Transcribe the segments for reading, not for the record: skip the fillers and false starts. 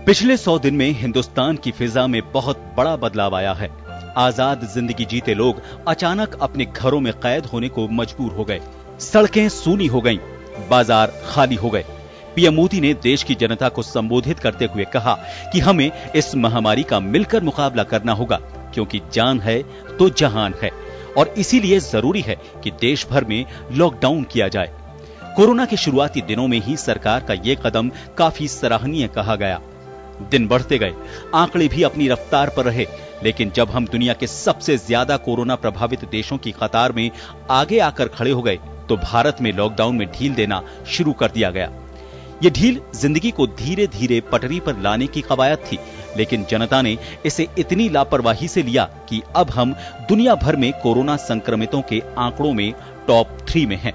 पिछले 100 दिन में हिंदुस्तान की फिजा में बहुत बड़ा बदलाव आया है। आजाद जिंदगी जीते लोग अचानक अपने घरों में कैद होने को मजबूर हो गए। सड़कें सूनी हो गईं, बाजार खाली हो गए। पीएम मोदी ने देश की जनता को संबोधित करते हुए कहा कि हमें इस महामारी का मिलकर मुकाबला करना होगा, क्योंकि जान है तो जहान है, और इसीलिए जरूरी है कि देश भर में लॉकडाउन किया जाए। कोरोना के शुरुआती दिनों में ही सरकार का ये कदम काफी सराहनीय कहा गया। दिन बढ़ते गए, आंकड़े भी अपनी रफ्तार पर रहे, लेकिन जब हम दुनिया के सबसे ज्यादा कोरोना प्रभावित देशों की कतार में आगे आकर खड़े हो गए, तो भारत में लॉकडाउन में ढील देना शुरू कर दिया गया। ये ढील जिंदगी को धीरे धीरे पटरी पर लाने की कवायद थी, लेकिन जनता ने इसे इतनी लापरवाही से लिया कि अब हम दुनिया भर में कोरोना संक्रमितों के आंकड़ों में टॉप 3 में हैं।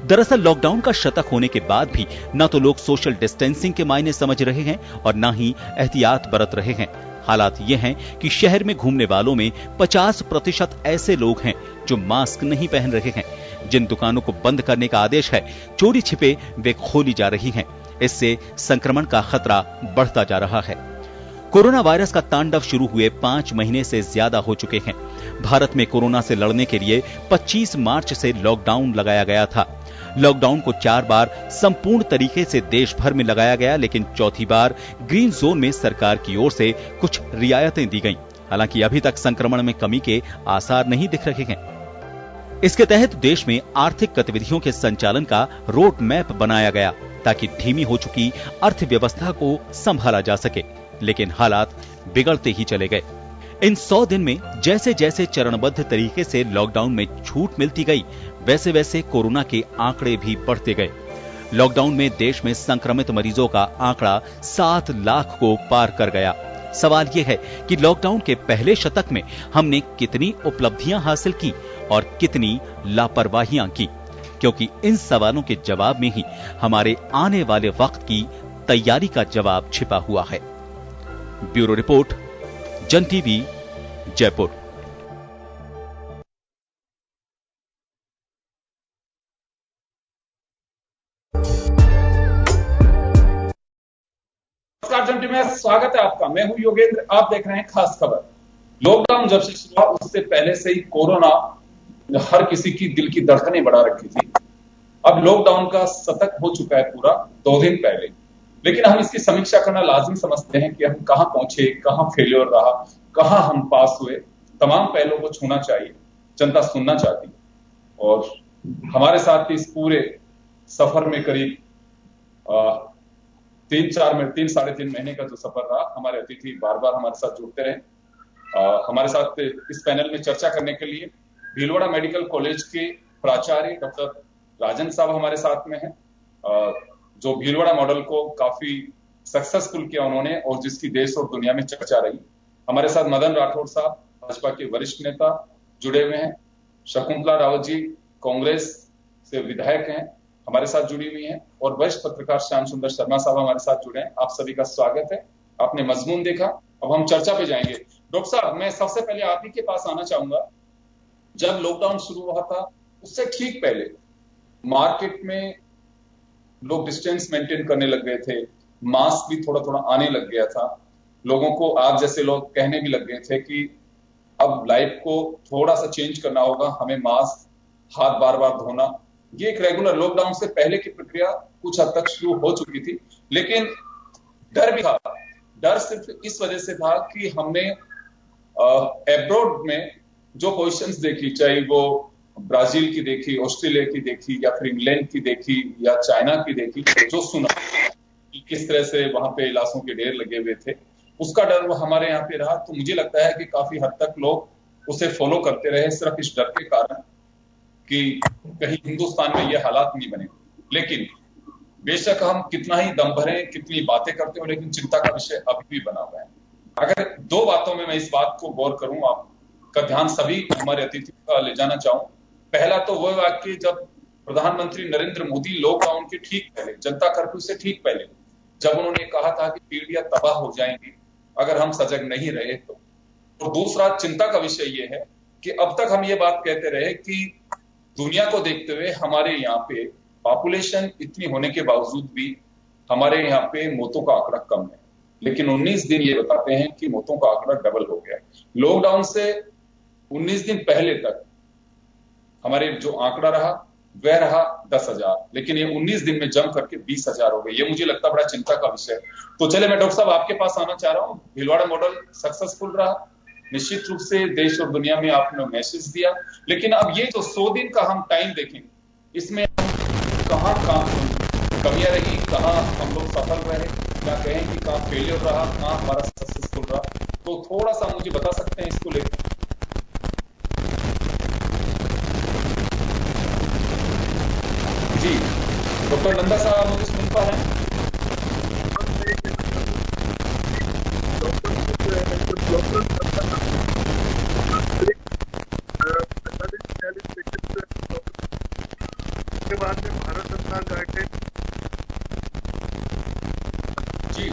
दरअसल लॉकडाउन का शतक होने के बाद भी न तो लोग सोशल डिस्टेंसिंग के मायने समझ रहे हैं और न ही एहतियात बरत रहे हैं। हालात ये हैं कि शहर में घूमने वालों में 50% ऐसे लोग हैं जो मास्क नहीं पहन रहे हैं। जिन दुकानों को बंद करने का आदेश है, चोरी छिपे वे खोली जा रही हैं। इससे संक्रमण का खतरा बढ़ता जा रहा है। कोरोना वायरस का तांडव शुरू हुए 5 महीने से ज्यादा हो चुके हैं। भारत में कोरोना से लड़ने के लिए 25 मार्च से लॉकडाउन लगाया गया था। लॉकडाउन को 4 बार संपूर्ण तरीके से देश भर में लगाया गया, लेकिन चौथी बार ग्रीन जोन में सरकार की ओर से कुछ रियायतें दी गईं। हालांकि अभी तक संक्रमण में कमी के आसार नहीं दिख रहे हैं। इसके तहत देश में आर्थिक गतिविधियों के संचालन का रोड मैप बनाया गया, ताकि धीमी हो चुकी अर्थव्यवस्था को संभाला जा सके, लेकिन हालात बिगड़ते ही चले गए। इन 100 दिन में जैसे जैसे चरणबद्ध तरीके से लॉकडाउन में छूट मिलती गई, वैसे वैसे कोरोना के आंकड़े भी बढ़ते गए। लॉकडाउन में देश में संक्रमित मरीजों का आंकड़ा 7 लाख को पार कर गया। सवाल यह है कि लॉकडाउन के पहले शतक में हमने कितनी उपलब्धियां हासिल की और कितनी लापरवाहियां की, क्योंकि इन सवालों के जवाब में ही हमारे आने वाले वक्त की तैयारी का जवाब छिपा हुआ है। ब्यूरो रिपोर्ट, जन टीवी, जयपुर। नमस्कार जन टीवी में स्वागत है आपका। मैं हूं योगेंद्र, आप देख रहे हैं खास खबर। लॉकडाउन जब से शुरू हुआ उससे पहले से ही कोरोना हर किसी की दिल की धड़कनें बढ़ा रखी थी। अब लॉकडाउन का शतक हो चुका है पूरा 2 दिन पहले, लेकिन हम इसकी समीक्षा करना लाजिम समझते हैं कि हम कहां पहुंचे, कहां फेलियर रहा, कहां हम पास हुए। तमाम पहलुओं को छूना चाहिए, जनता सुनना चाहती है। और हमारे साथ इस पूरे सफर में करीब 3 साढ़े 3 महीने का जो सफर रहा, हमारे अतिथि बार बार हमारे साथ जुड़ते रहे। हमारे साथ इस पैनल में चर्चा करने के लिए भीलवाड़ा मेडिकल कॉलेज के प्राचार्य डॉक्टर राजन साहब हमारे साथ में हैं, जो भीलवाड़ा मॉडल को काफी सक्सेसफुल किया उन्होंने और जिसकी देश और दुनिया में चर्चा रही। हमारे साथ मदन राठौड़ साहब, भाजपा के वरिष्ठ नेता जुड़े हुए हैं। शकुंतला रावत जी कांग्रेस से विधायक हैं, हमारे साथ जुड़ी हुई हैं। और वरिष्ठ पत्रकार श्याम सुंदर शर्मा साहब हमारे साथ जुड़े हैं। आप सभी का स्वागत है। आपने मजमून देखा, अब हम चर्चा पे जाएंगे। डॉक्टर साहब, मैं सबसे पहले आप ही के पास आना चाहूंगा। जब लॉकडाउन शुरू हुआ था उससे ठीक पहले मार्केट में लोग डिस्टेंस मेंटेन करने लग गए थे, मास्क भी थोड़ा थोड़ा आने लग गया था। लोगों को, आप जैसे लोग कहने भी लग गए थे कि अब लाइफ को थोड़ा सा चेंज करना होगा, हमें मास्क, हाथ बार बार धोना, ये एक रेगुलर लॉकडाउन से पहले की प्रक्रिया कुछ हद तक शुरू हो चुकी थी। लेकिन डर भी था। डर सिर्फ इस वजह से था कि हमने एब्रॉड में जो पोजीशंस देखी, चाहे वो ब्राजील की देखी, ऑस्ट्रेलिया की देखी, या फिर इंग्लैंड की देखी, या चाइना की देखी, जो सुना कि किस तरह से वहां पे लाशों के ढेर लगे हुए थे, उसका डर वो हमारे यहाँ पे रहा। तो मुझे लगता है कि काफी हद तक लोग उसे फॉलो करते रहे, सिर्फ इस डर के कारण कि कहीं हिंदुस्तान में ये हालात नहीं बने। लेकिन बेशक हम कितना ही दम भरे, कितनी बातें करते हो, लेकिन चिंता का विषय अभी भी बना हुआ है। अगर 2 बातों में मैं इस बात को गौर करूं, आपका ध्यान सभी हमारे अतिथि का ले जाना चाहूं। पहला तो वह वाक्य जब प्रधानमंत्री नरेंद्र मोदी लॉकडाउन के ठीक पहले, जनता कर्फ्यू से ठीक पहले, जब उन्होंने कहा था कि पीढ़ियां तबाह हो जाएंगी अगर हम सजग नहीं रहे तो। और दूसरा चिंता का विषय यह है कि अब तक हम ये बात कहते रहे कि दुनिया को देखते हुए हमारे यहाँ पे पॉपुलेशन इतनी होने के बावजूद भी हमारे यहाँ पे मौतों का आंकड़ा कम है। लेकिन 19 दिन ये बताते हैं कि मौतों का आंकड़ा डबल हो गया। लॉकडाउन से 19 दिन पहले तक हमारे जो आंकड़ा रहा वह रहा 10,000, लेकिन ये 19 दिन में जम करके 20,000 हो गए। ये मुझे लगता बड़ा चिंता का विषय। तो चले, मैं डॉक्टर साहब आपके पास आना चाह रहा हूं। भीलवाड़ा मॉडल सक्सेसफुल रहा, निश्चित रूप से देश और दुनिया में आपने मैसेज दिया, लेकिन अब ये जो 100 दिन का हम टाइम देखेंगे, इसमें कहाँ कमियां रही, कहाँ हम लोग सफल रहे, क्या कहें कि कहाँ फेलियर रहा, कहाँ हमारा सक्सेसफुल रहा, तो थोड़ा सा मुझे बता सकते हैं इसको लेकर? जी डॉक्टर नंदा साहब मुझे सुन पा रहे हैं? के बाद में भारत सरकार गाइडलाइन जी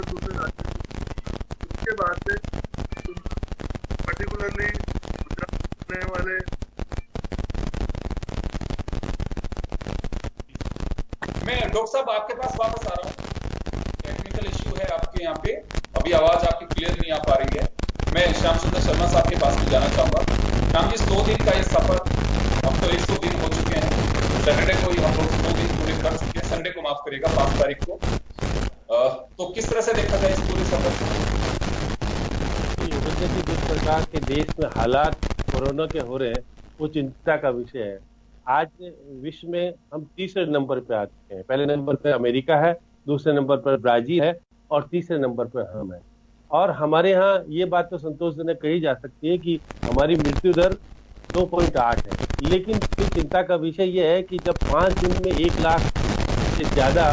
दूसरे राज्य उसके बाद में पर्टिकुलरली रहने वाले मैं डॉक्टर साहब आपके पास वापस आ रहा हूँ। टेक्निकल इश्यू है आपके यहाँ पे, अभी आवाज आपकी क्लियर नहीं आ पा रही है। मैं श्याम सुंदर शर्मा साहब के पास में जाना चाहूंगा। श्याम जी, 100 दिन का ये सफर, अब तो 100 दिन हो चुके हैं। सैटरडे को ही हम लोग 100 दिन पूरे कर चुके हैं, संडे को माफ करिएगा 5 तारीख को। तो किस तरह से देखा जाए इस पूरे सफर को? जिस प्रकार के देश में हालात कोरोना के हो रहे हैं वो चिंता का विषय है। आज विश्व में हम तीसरे नंबर पे आ चुके हैं। पहले नंबर पे अमेरिका है, दूसरे नंबर पर ब्राजील है और तीसरे नंबर पर हम हैं। और हमारे यहाँ ये बात तो संतोषजनक कही जा सकती है कि हमारी मृत्यु दर 2.8 है। लेकिन फिर चिंता का विषय ये है कि जब 5 दिन में 1 लाख से ज्यादा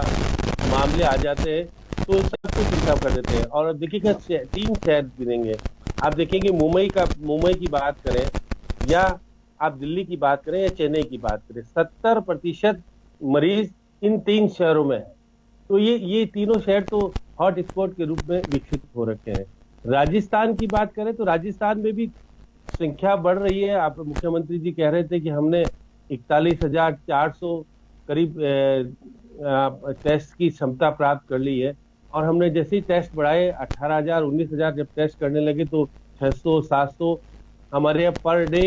मामले आ जाते हैं तो सबको चिंता कर देते हैं। और देखिएगा 3 शहर गिनेंगे, आप देखेंगे मुंबई की बात करें या आप दिल्ली की बात करें या चेन्नई की बात करें, 70% मरीज इन 3 शहरों में है। तो ये तीनों शहर तो हॉट स्पॉट के रूप में विकसित हो रखे हैं। राजस्थान की बात करें तो राजस्थान में भी संख्या बढ़ रही है। आप मुख्यमंत्री जी कह रहे थे कि हमने 41,400 करीब टेस्ट की क्षमता प्राप्त कर ली है। और हमने जैसे ही टेस्ट बढ़ाए 18,000 19,000 जब टेस्ट करने लगे तो 600 700 हमारे यहाँ पर डे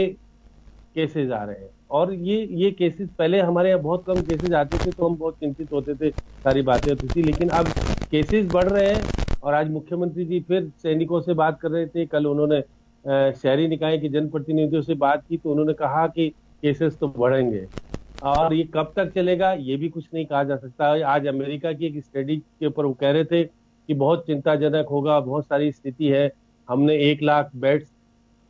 केसेस आ रहे हैं। और ये केसेस पहले हमारे यहाँ बहुत कम केसेस आते थे तो हम बहुत चिंतित होते थे, सारी बातें होती थी, लेकिन अब केसेस बढ़ रहे हैं। और आज मुख्यमंत्री जी फिर सैनिकों से बात कर रहे थे। कल उन्होंने शहरी निकाय के जनप्रतिनिधियों से बात की तो उन्होंने कहा कि केसेस तो बढ़ेंगे और ये कब तक चलेगा ये भी कुछ नहीं कहा जा सकता। आज अमेरिका की एक स्टडी के ऊपर वो कह रहे थे कि बहुत चिंताजनक होगा, बहुत सारी स्थिति है, हमने 1 लाख बेड्स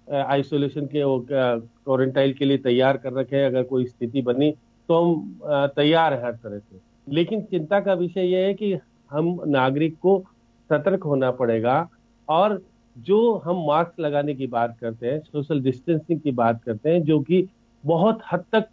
आइसोलेशन के क्वारंटाइन के लिए तैयार कर रखे हैं, अगर कोई स्थिति बनी तो हम तैयार हैं हर तरह से। लेकिन चिंता का विषय यह है कि हम नागरिक को सतर्क होना पड़ेगा। और जो हम मास्क लगाने की बात करते हैं, सोशल डिस्टेंसिंग की बात करते हैं, जो कि बहुत हद तक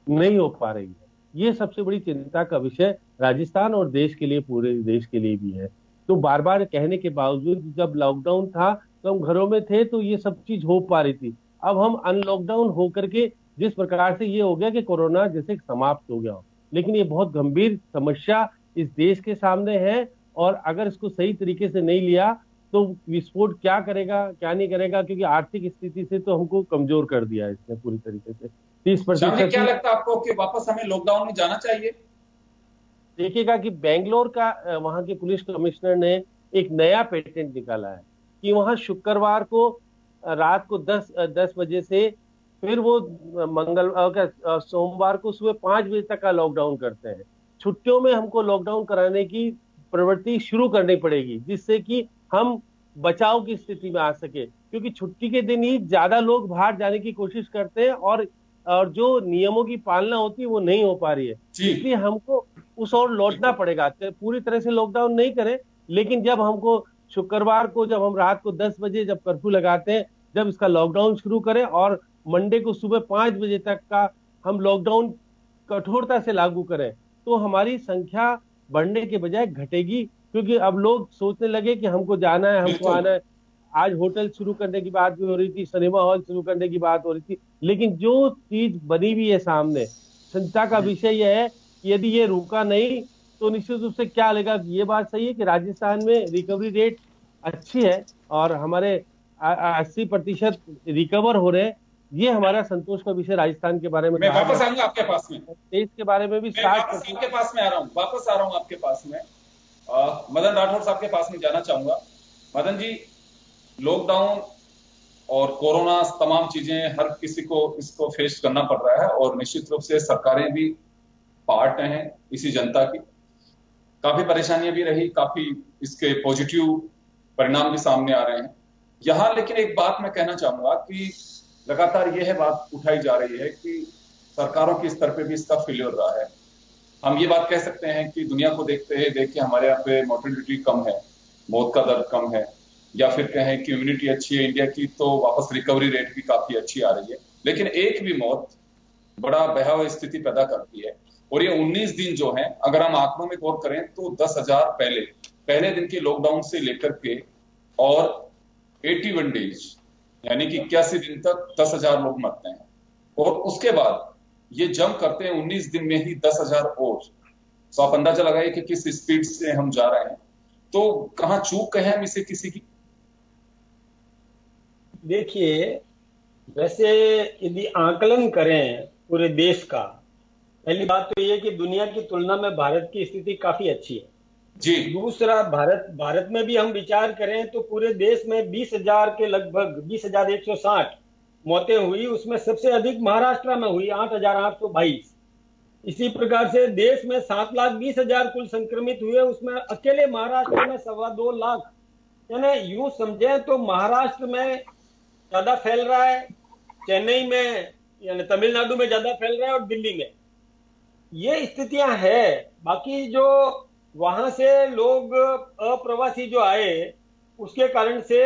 नहीं हो पा रही है, ये सबसे बड़ी चिंता का विषय राजस्थान और देश के लिए, पूरे देश के लिए भी है। तो बार बार कहने के बावजूद जब लॉकडाउन था तो हम घरों में थे तो ये सब चीज हो पा रही थी। अब हम अनलॉकडाउन होकर के जिस प्रकार से ये हो गया कि कोरोना जैसे समाप्त हो गया हो, लेकिन ये बहुत गंभीर समस्या इस देश के सामने है। और अगर इसको सही तरीके से नहीं लिया तो विस्फोट क्या करेगा क्या नहीं करेगा, क्योंकि आर्थिक स्थिति से तो हमको कमजोर कर दिया है इसने पूरी तरीके से। 30% क्या लगता है आपको कि वापस हमें लॉकडाउन में जाना चाहिए? देखिएगा कि बेंगलोर का वहां के पुलिस कमिश्नर ने एक नया पेटेंट निकाला है कि वहां शुक्रवार को रात को 10 बजे से फिर वो सोमवार को सुबह 5 बजे तक का लॉकडाउन करते हैं। छुट्टियों में हमको लॉकडाउन कराने की प्रवृत्ति शुरू करनी पड़ेगी, जिससे कि हम बचाव की स्थिति में आ सके, क्योंकि छुट्टी के दिन ही ज्यादा लोग बाहर जाने की कोशिश करते हैं और जो नियमों की पालना होती है वो नहीं हो पा रही है। इसलिए हमको उस ओर लौटना पड़ेगा। पूरी तरह से लॉकडाउन नहीं करें, लेकिन जब हमको शुक्रवार को जब हम रात को 10 बजे जब कर्फ्यू लगाते हैं, जब इसका लॉकडाउन शुरू करें और मंडे को सुबह 5 बजे तक का हम लॉकडाउन कठोरता से लागू करें, तो हमारी संख्या बढ़ने के बजाय घटेगी। क्योंकि अब लोग सोचने लगे कि हमको जाना है, हमको आना है। आज होटल शुरू करने की बात भी हो रही थी, सिनेमा हॉल शुरू करने की बात हो रही थी, लेकिन जो चीज बनी हुई है सामने, चिंता का विषय यह है कि यदि ये रुका नहीं तो निश्चित रूप से क्या लगेगा, ये बात सही है कि राजस्थान में रिकवरी रेट अच्छी है और हमारे 80% रिकवर हो रहे हैं। ये हमारा संतोष का विषय राजस्थान के बारे में। मैं वापस आऊंगा आपके पास में, देश के बारे में भी मैं वापस आपके पास में आ रहा हूँ, वापस आ रहा हूँ आपके पास में। मदन राठौड़ साहब के पास में जाना चाहूंगा। मदन जी, लॉकडाउन और कोरोना तमाम चीजें हर किसी को इसको फेस करना पड़ रहा है और निश्चित रूप से सरकारें भी पार्ट हैं इसी जनता की। काफी परेशानियां भी रही, काफी इसके पॉजिटिव परिणाम भी सामने आ रहे हैं यहां। लेकिन एक बात मैं कहना चाहूंगा कि लगातार यह बात उठाई जा रही है कि सरकारों के स्तर पे भी इसका फेलियर रहा है। हम ये बात कह सकते हैं कि दुनिया को देख के हमारे यहाँ पे मोर्टेलिटी कम है, मौत का दर कम है, या फिर कहें कि इम्यूनिटी अच्छी है इंडिया की, तो वापस रिकवरी रेट भी काफी अच्छी आ रही है। लेकिन एक भी मौत बड़ा भयावह स्थिति पैदा करती है। और ये 19 दिन जो है, अगर हम आंकड़ों में गौर करें तो 10,000 पहले दिन के लॉकडाउन से लेकर के और 81 डेज यानी कि 81 दिन तक 10,000 लोग मरते हैं और उसके बाद ये जंप करते हैं 19 दिन में ही 10,000 और। तो आप अंदाजा लगाइए कि किस स्पीड से हम जा रहे हैं। तो कहां चूक कहे हम इसे किसी की? देखिए, वैसे यदि आकलन करें पूरे देश का, पहली बात तो ये कि दुनिया की तुलना में भारत की स्थिति काफी अच्छी है जी। दूसरा, भारत में भी हम विचार करें तो पूरे देश में 20,000 के लगभग 20,160 मौतें हुई। उसमें सबसे अधिक महाराष्ट्र में हुई 8,822। इसी प्रकार से देश में 7,20,000 कुल संक्रमित हुए, उसमें अकेले महाराष्ट्र में 2.25 लाख। यानी यूं समझे तो महाराष्ट्र में ज्यादा फैल रहा है, चेन्नई में यानी तमिलनाडु में ज्यादा फैल रहा है और दिल्ली में। ये स्थितियां है। बाकी जो वहां से लोग अप्रवासी जो आए उसके कारण से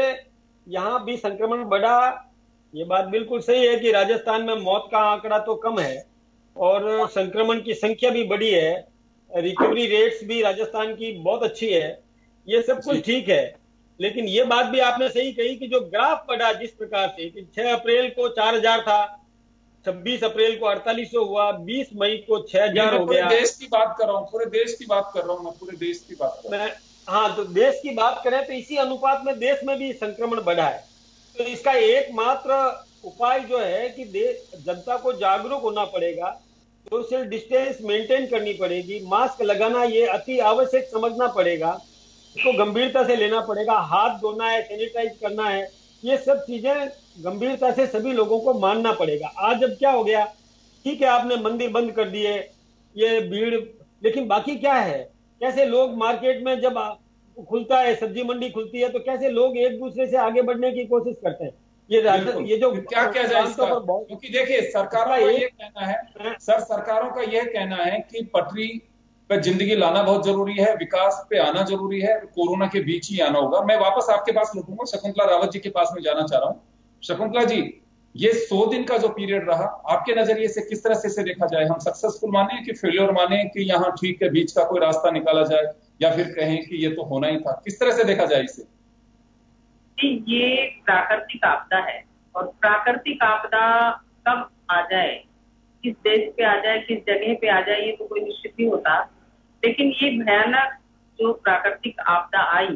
यहां भी संक्रमण बढ़ा। ये बात बिल्कुल सही है कि राजस्थान में मौत का आंकड़ा तो कम है और संक्रमण की संख्या भी बढ़ी है, रिकवरी रेट्स भी राजस्थान की बहुत अच्छी है। ये सब कुछ ठीक है, लेकिन ये बात भी आपने सही कही कि जो ग्राफ बढ़ा जिस प्रकार से कि 6 अप्रैल को 4,000 था, 26 अप्रैल को 4,800 हुआ, 20 मई को 6,000 हो गया। देश की बात कर रहा हूँ, पूरे देश की बात कर रहा हूँ मैं, पूरे देश की बात कर रहा हूँ। हाँ, तो देश की बात करें तो इसी अनुपात में देश में भी संक्रमण बढ़ा है। तो इसका एकमात्र उपाय जो है कि जनता को जागरूक होना पड़ेगा, सोशल डिस्टेंस मेंटेन करनी पड़ेगी, मास्क लगाना ये अति आवश्यक समझना पड़ेगा, इसको गंभीरता से लेना पड़ेगा, हाथ धोना है, सैनिटाइज करना है, ये सब चीजें गंभीरता से सभी लोगों को मानना पड़ेगा। आज अब क्या हो गया, ठीक है आपने मंदिर बंद कर दिए, ये भीड़, लेकिन बाकी क्या है? कैसे लोग मार्केट में जब खुलता है, सब्जी मंडी खुलती है, तो कैसे लोग एक दूसरे से आगे बढ़ने की कोशिश करते हैं? ये जो क्या किया जाए इसका? क्योंकि देखिए सरकारों का ये कहना है, सरकारों का यह कहना है कि पटरी पे जिंदगी लाना बहुत जरूरी है, विकास पे आना जरूरी है, कोरोना के बीच ही आना होगा। मैं वापस आपके पास लौटूंगा, शकुंतला रावत जी के पास में जाना चाह रहा हूँ। शकुंतला जी, ये 100 दिन का जो पीरियड रहा, आपके नजरिए से किस तरह से इसे देखा जाए? हम सक्सेसफुल माने कि फेलियर माने कि यहाँ ठीक है बीच का कोई रास्ता निकाला जाए, या फिर कहें कि ये तो होना ही था? किस तरह से देखा जाए इसे? ये प्राकृतिक आपदा है और प्राकृतिक आपदा कब आ जाए, किस देश पे आ जाए, किस जगह पे आ जाए, ये तो कोई निश्चित नहीं होता। लेकिन ये भयानक जो प्राकृतिक आपदा आई,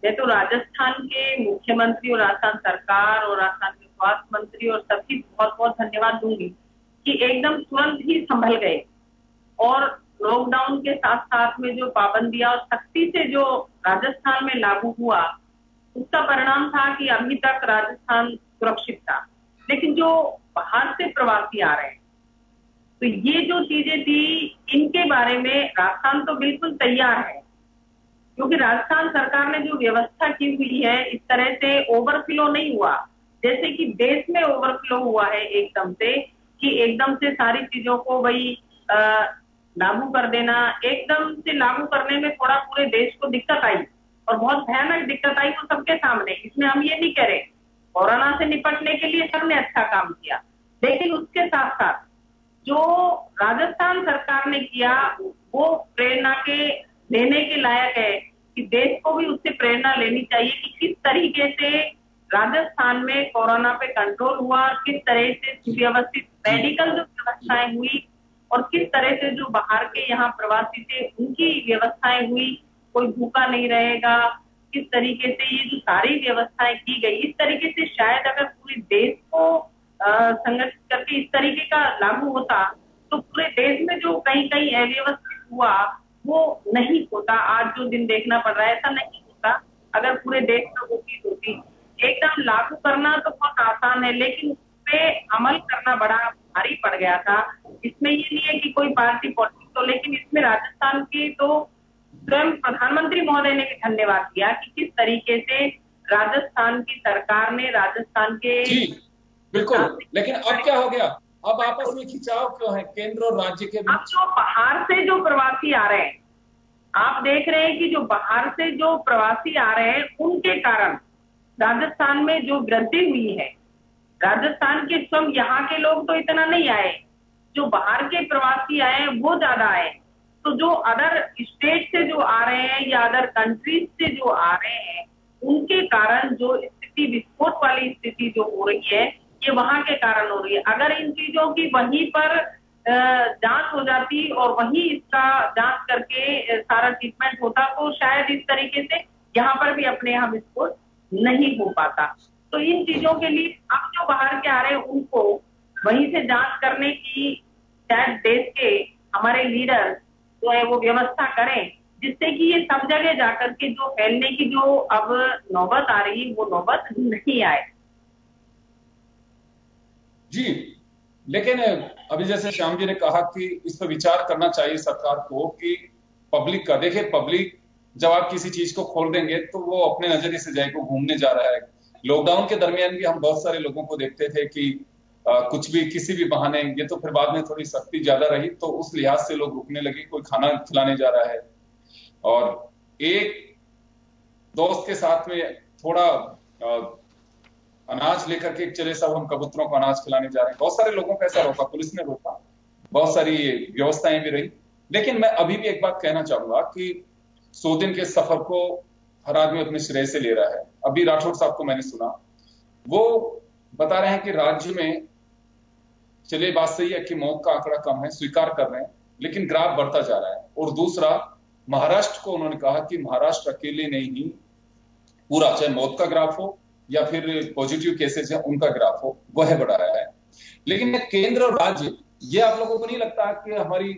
मैं तो राजस्थान के मुख्यमंत्री और राजस्थान सरकार और राजस्थान के स्वास्थ्य मंत्री और सबकी बहुत बहुत धन्यवाद दूंगी कि एकदम तुरंत ही संभल गए और लॉकडाउन के साथ साथ में जो पाबंदियां और सख्ती से जो राजस्थान में लागू हुआ, उसका परिणाम था कि अभी तक राजस्थान सुरक्षित था। लेकिन जो बाहर से प्रवासी आ रहे हैं, तो ये जो चीजें थी, इनके बारे में राजस्थान तो बिल्कुल तैयार है, क्योंकि राजस्थान सरकार ने जो व्यवस्था की हुई है, इस तरह से ओवरफ्लो नहीं हुआ जैसे कि देश में ओवरफ्लो हुआ है एकदम से, कि एकदम से सारी चीजों को वही लागू कर देना। एकदम से लागू करने में थोड़ा पूरे देश को दिक्कत आई और बहुत भयानक दिक्कत आई, वो सबके सामने। इसमें हम ये नहीं कह रहे, कोरोना से निपटने के लिए सबने अच्छा काम किया, लेकिन उसके साथ साथ जो राजस्थान सरकार ने किया वो प्रेरणा के लेने के लायक है कि देश को भी उससे प्रेरणा लेनी चाहिए कि किस तरीके से राजस्थान में कोरोना पे कंट्रोल हुआ, किस तरह से सुव्यवस्थित मेडिकल जो व्यवस्थाएं हुई, और किस तरह से जो बाहर के यहाँ प्रवासी थे उनकी व्यवस्थाएं हुई, कोई भूखा नहीं रहेगा, किस तरीके से ये जो सारी व्यवस्थाएं की गई, इस तरीके से शायद अगर पूरे देश को संगठित करके इस तरीके का लागू होता तो पूरे देश में जो कहीं कहीं अव्यवस्थित हुआ वो नहीं होता। आज जो दिन देखना पड़ रहा है ऐसा नहीं होता अगर पूरे देश में वो चीज होती। एकदम लागू करना तो बहुत आसान है, लेकिन उस पे अमल करना बड़ा भारी पड़ गया था। इसमें ये नहीं है कि कोई पार्टी पॉलिटिक्स हो, लेकिन इसमें राजस्थान की तो स्वयं प्रधानमंत्री महोदय ने भी धन्यवाद दिया कि किस तरीके से राजस्थान की सरकार ने राजस्थान के बिल्कुल। लेकिन अब क्या हो गया, अब आपस में खिंचाव क्यों है केंद्र और राज्य के बीच? अब जो बाहर से जो प्रवासी आ रहे हैं, आप देख रहे हैं कि जो बाहर से जो प्रवासी आ रहे हैं उनके कारण राजस्थान में जो वृद्धि हुई है, राजस्थान के स्वयं यहाँ के लोग तो इतना नहीं आए, जो बाहर के प्रवासी आए वो ज्यादा आए। तो जो अदर स्टेट से जो आ रहे हैं या अदर कंट्रीज से जो आ रहे हैं उनके कारण जो स्थिति विस्फोट वाली स्थिति जो हो रही है ये वहां के कारण हो रही है। अगर इन चीजों की वहीं पर जांच हो जाती और वहीं इसका जांच करके सारा ट्रीटमेंट होता तो शायद इस तरीके से यहाँ पर भी अपने यहाँ विस्फोट नहीं हो पाता। तो इन चीजों के लिए अब जो बाहर के आ रहे हैं उनको वहीं से जांच करने की शायद देश के हमारे लीडर जो है वो व्यवस्था करें, जिससे कि ये सब जगह जाकर के जो फैलने की जो अब नौबत आ रही है वो नौबत नहीं आए। जी, लेकिन अभी जैसे श्याम जी ने कहा कि इस पर विचार करना चाहिए सरकार को कि पब्लिक का, देखिए पब्लिक जब आप किसी चीज को खोल देंगे तो वो अपने नजरिए से जाए को घूमने जा रहा है। लॉकडाउन के दरमियान भी हम बहुत सारे लोगों को देखते थे कि कुछ भी किसी भी बहाने, ये तो फिर बाद में थोड़ी सख्ती ज्यादा रही तो उस लिहाज से लोग रुकने लगे, कोई खाना खिलाने जा रहा है और एक दोस्त के साथ में थोड़ा अनाज लेकर के चले सब हम कबूतरों को अनाज खिलाने जा रहे हैं। बहुत सारे लोगों को ऐसा रोका, पुलिस ने रोका, बहुत सारी व्यवस्थाएं भी रही। लेकिन मैं अभी भी एक बात कहना चाहूंगा कि 100 दिन के सफर को हर आदमी अपने श्रेय से ले रहा है। अभी राठौड़ साहब को मैंने सुना, वो बता रहे हैं कि राज्य में चलिए बात सही है कि मौत का आंकड़ा कम है, स्वीकार कर रहे हैं, लेकिन ग्राफ बढ़ता जा रहा है। और दूसरा, महाराष्ट्र को उन्होंने कहा कि महाराष्ट्र अकेले नहीं ही पूरा, चाहे मौत का ग्राफ हो या फिर पॉजिटिव केसेस है उनका ग्राफ हो, वह बढ़ा रहा है। लेकिन केंद्र और राज्य, ये आप लोगों को नहीं लगता कि हमारी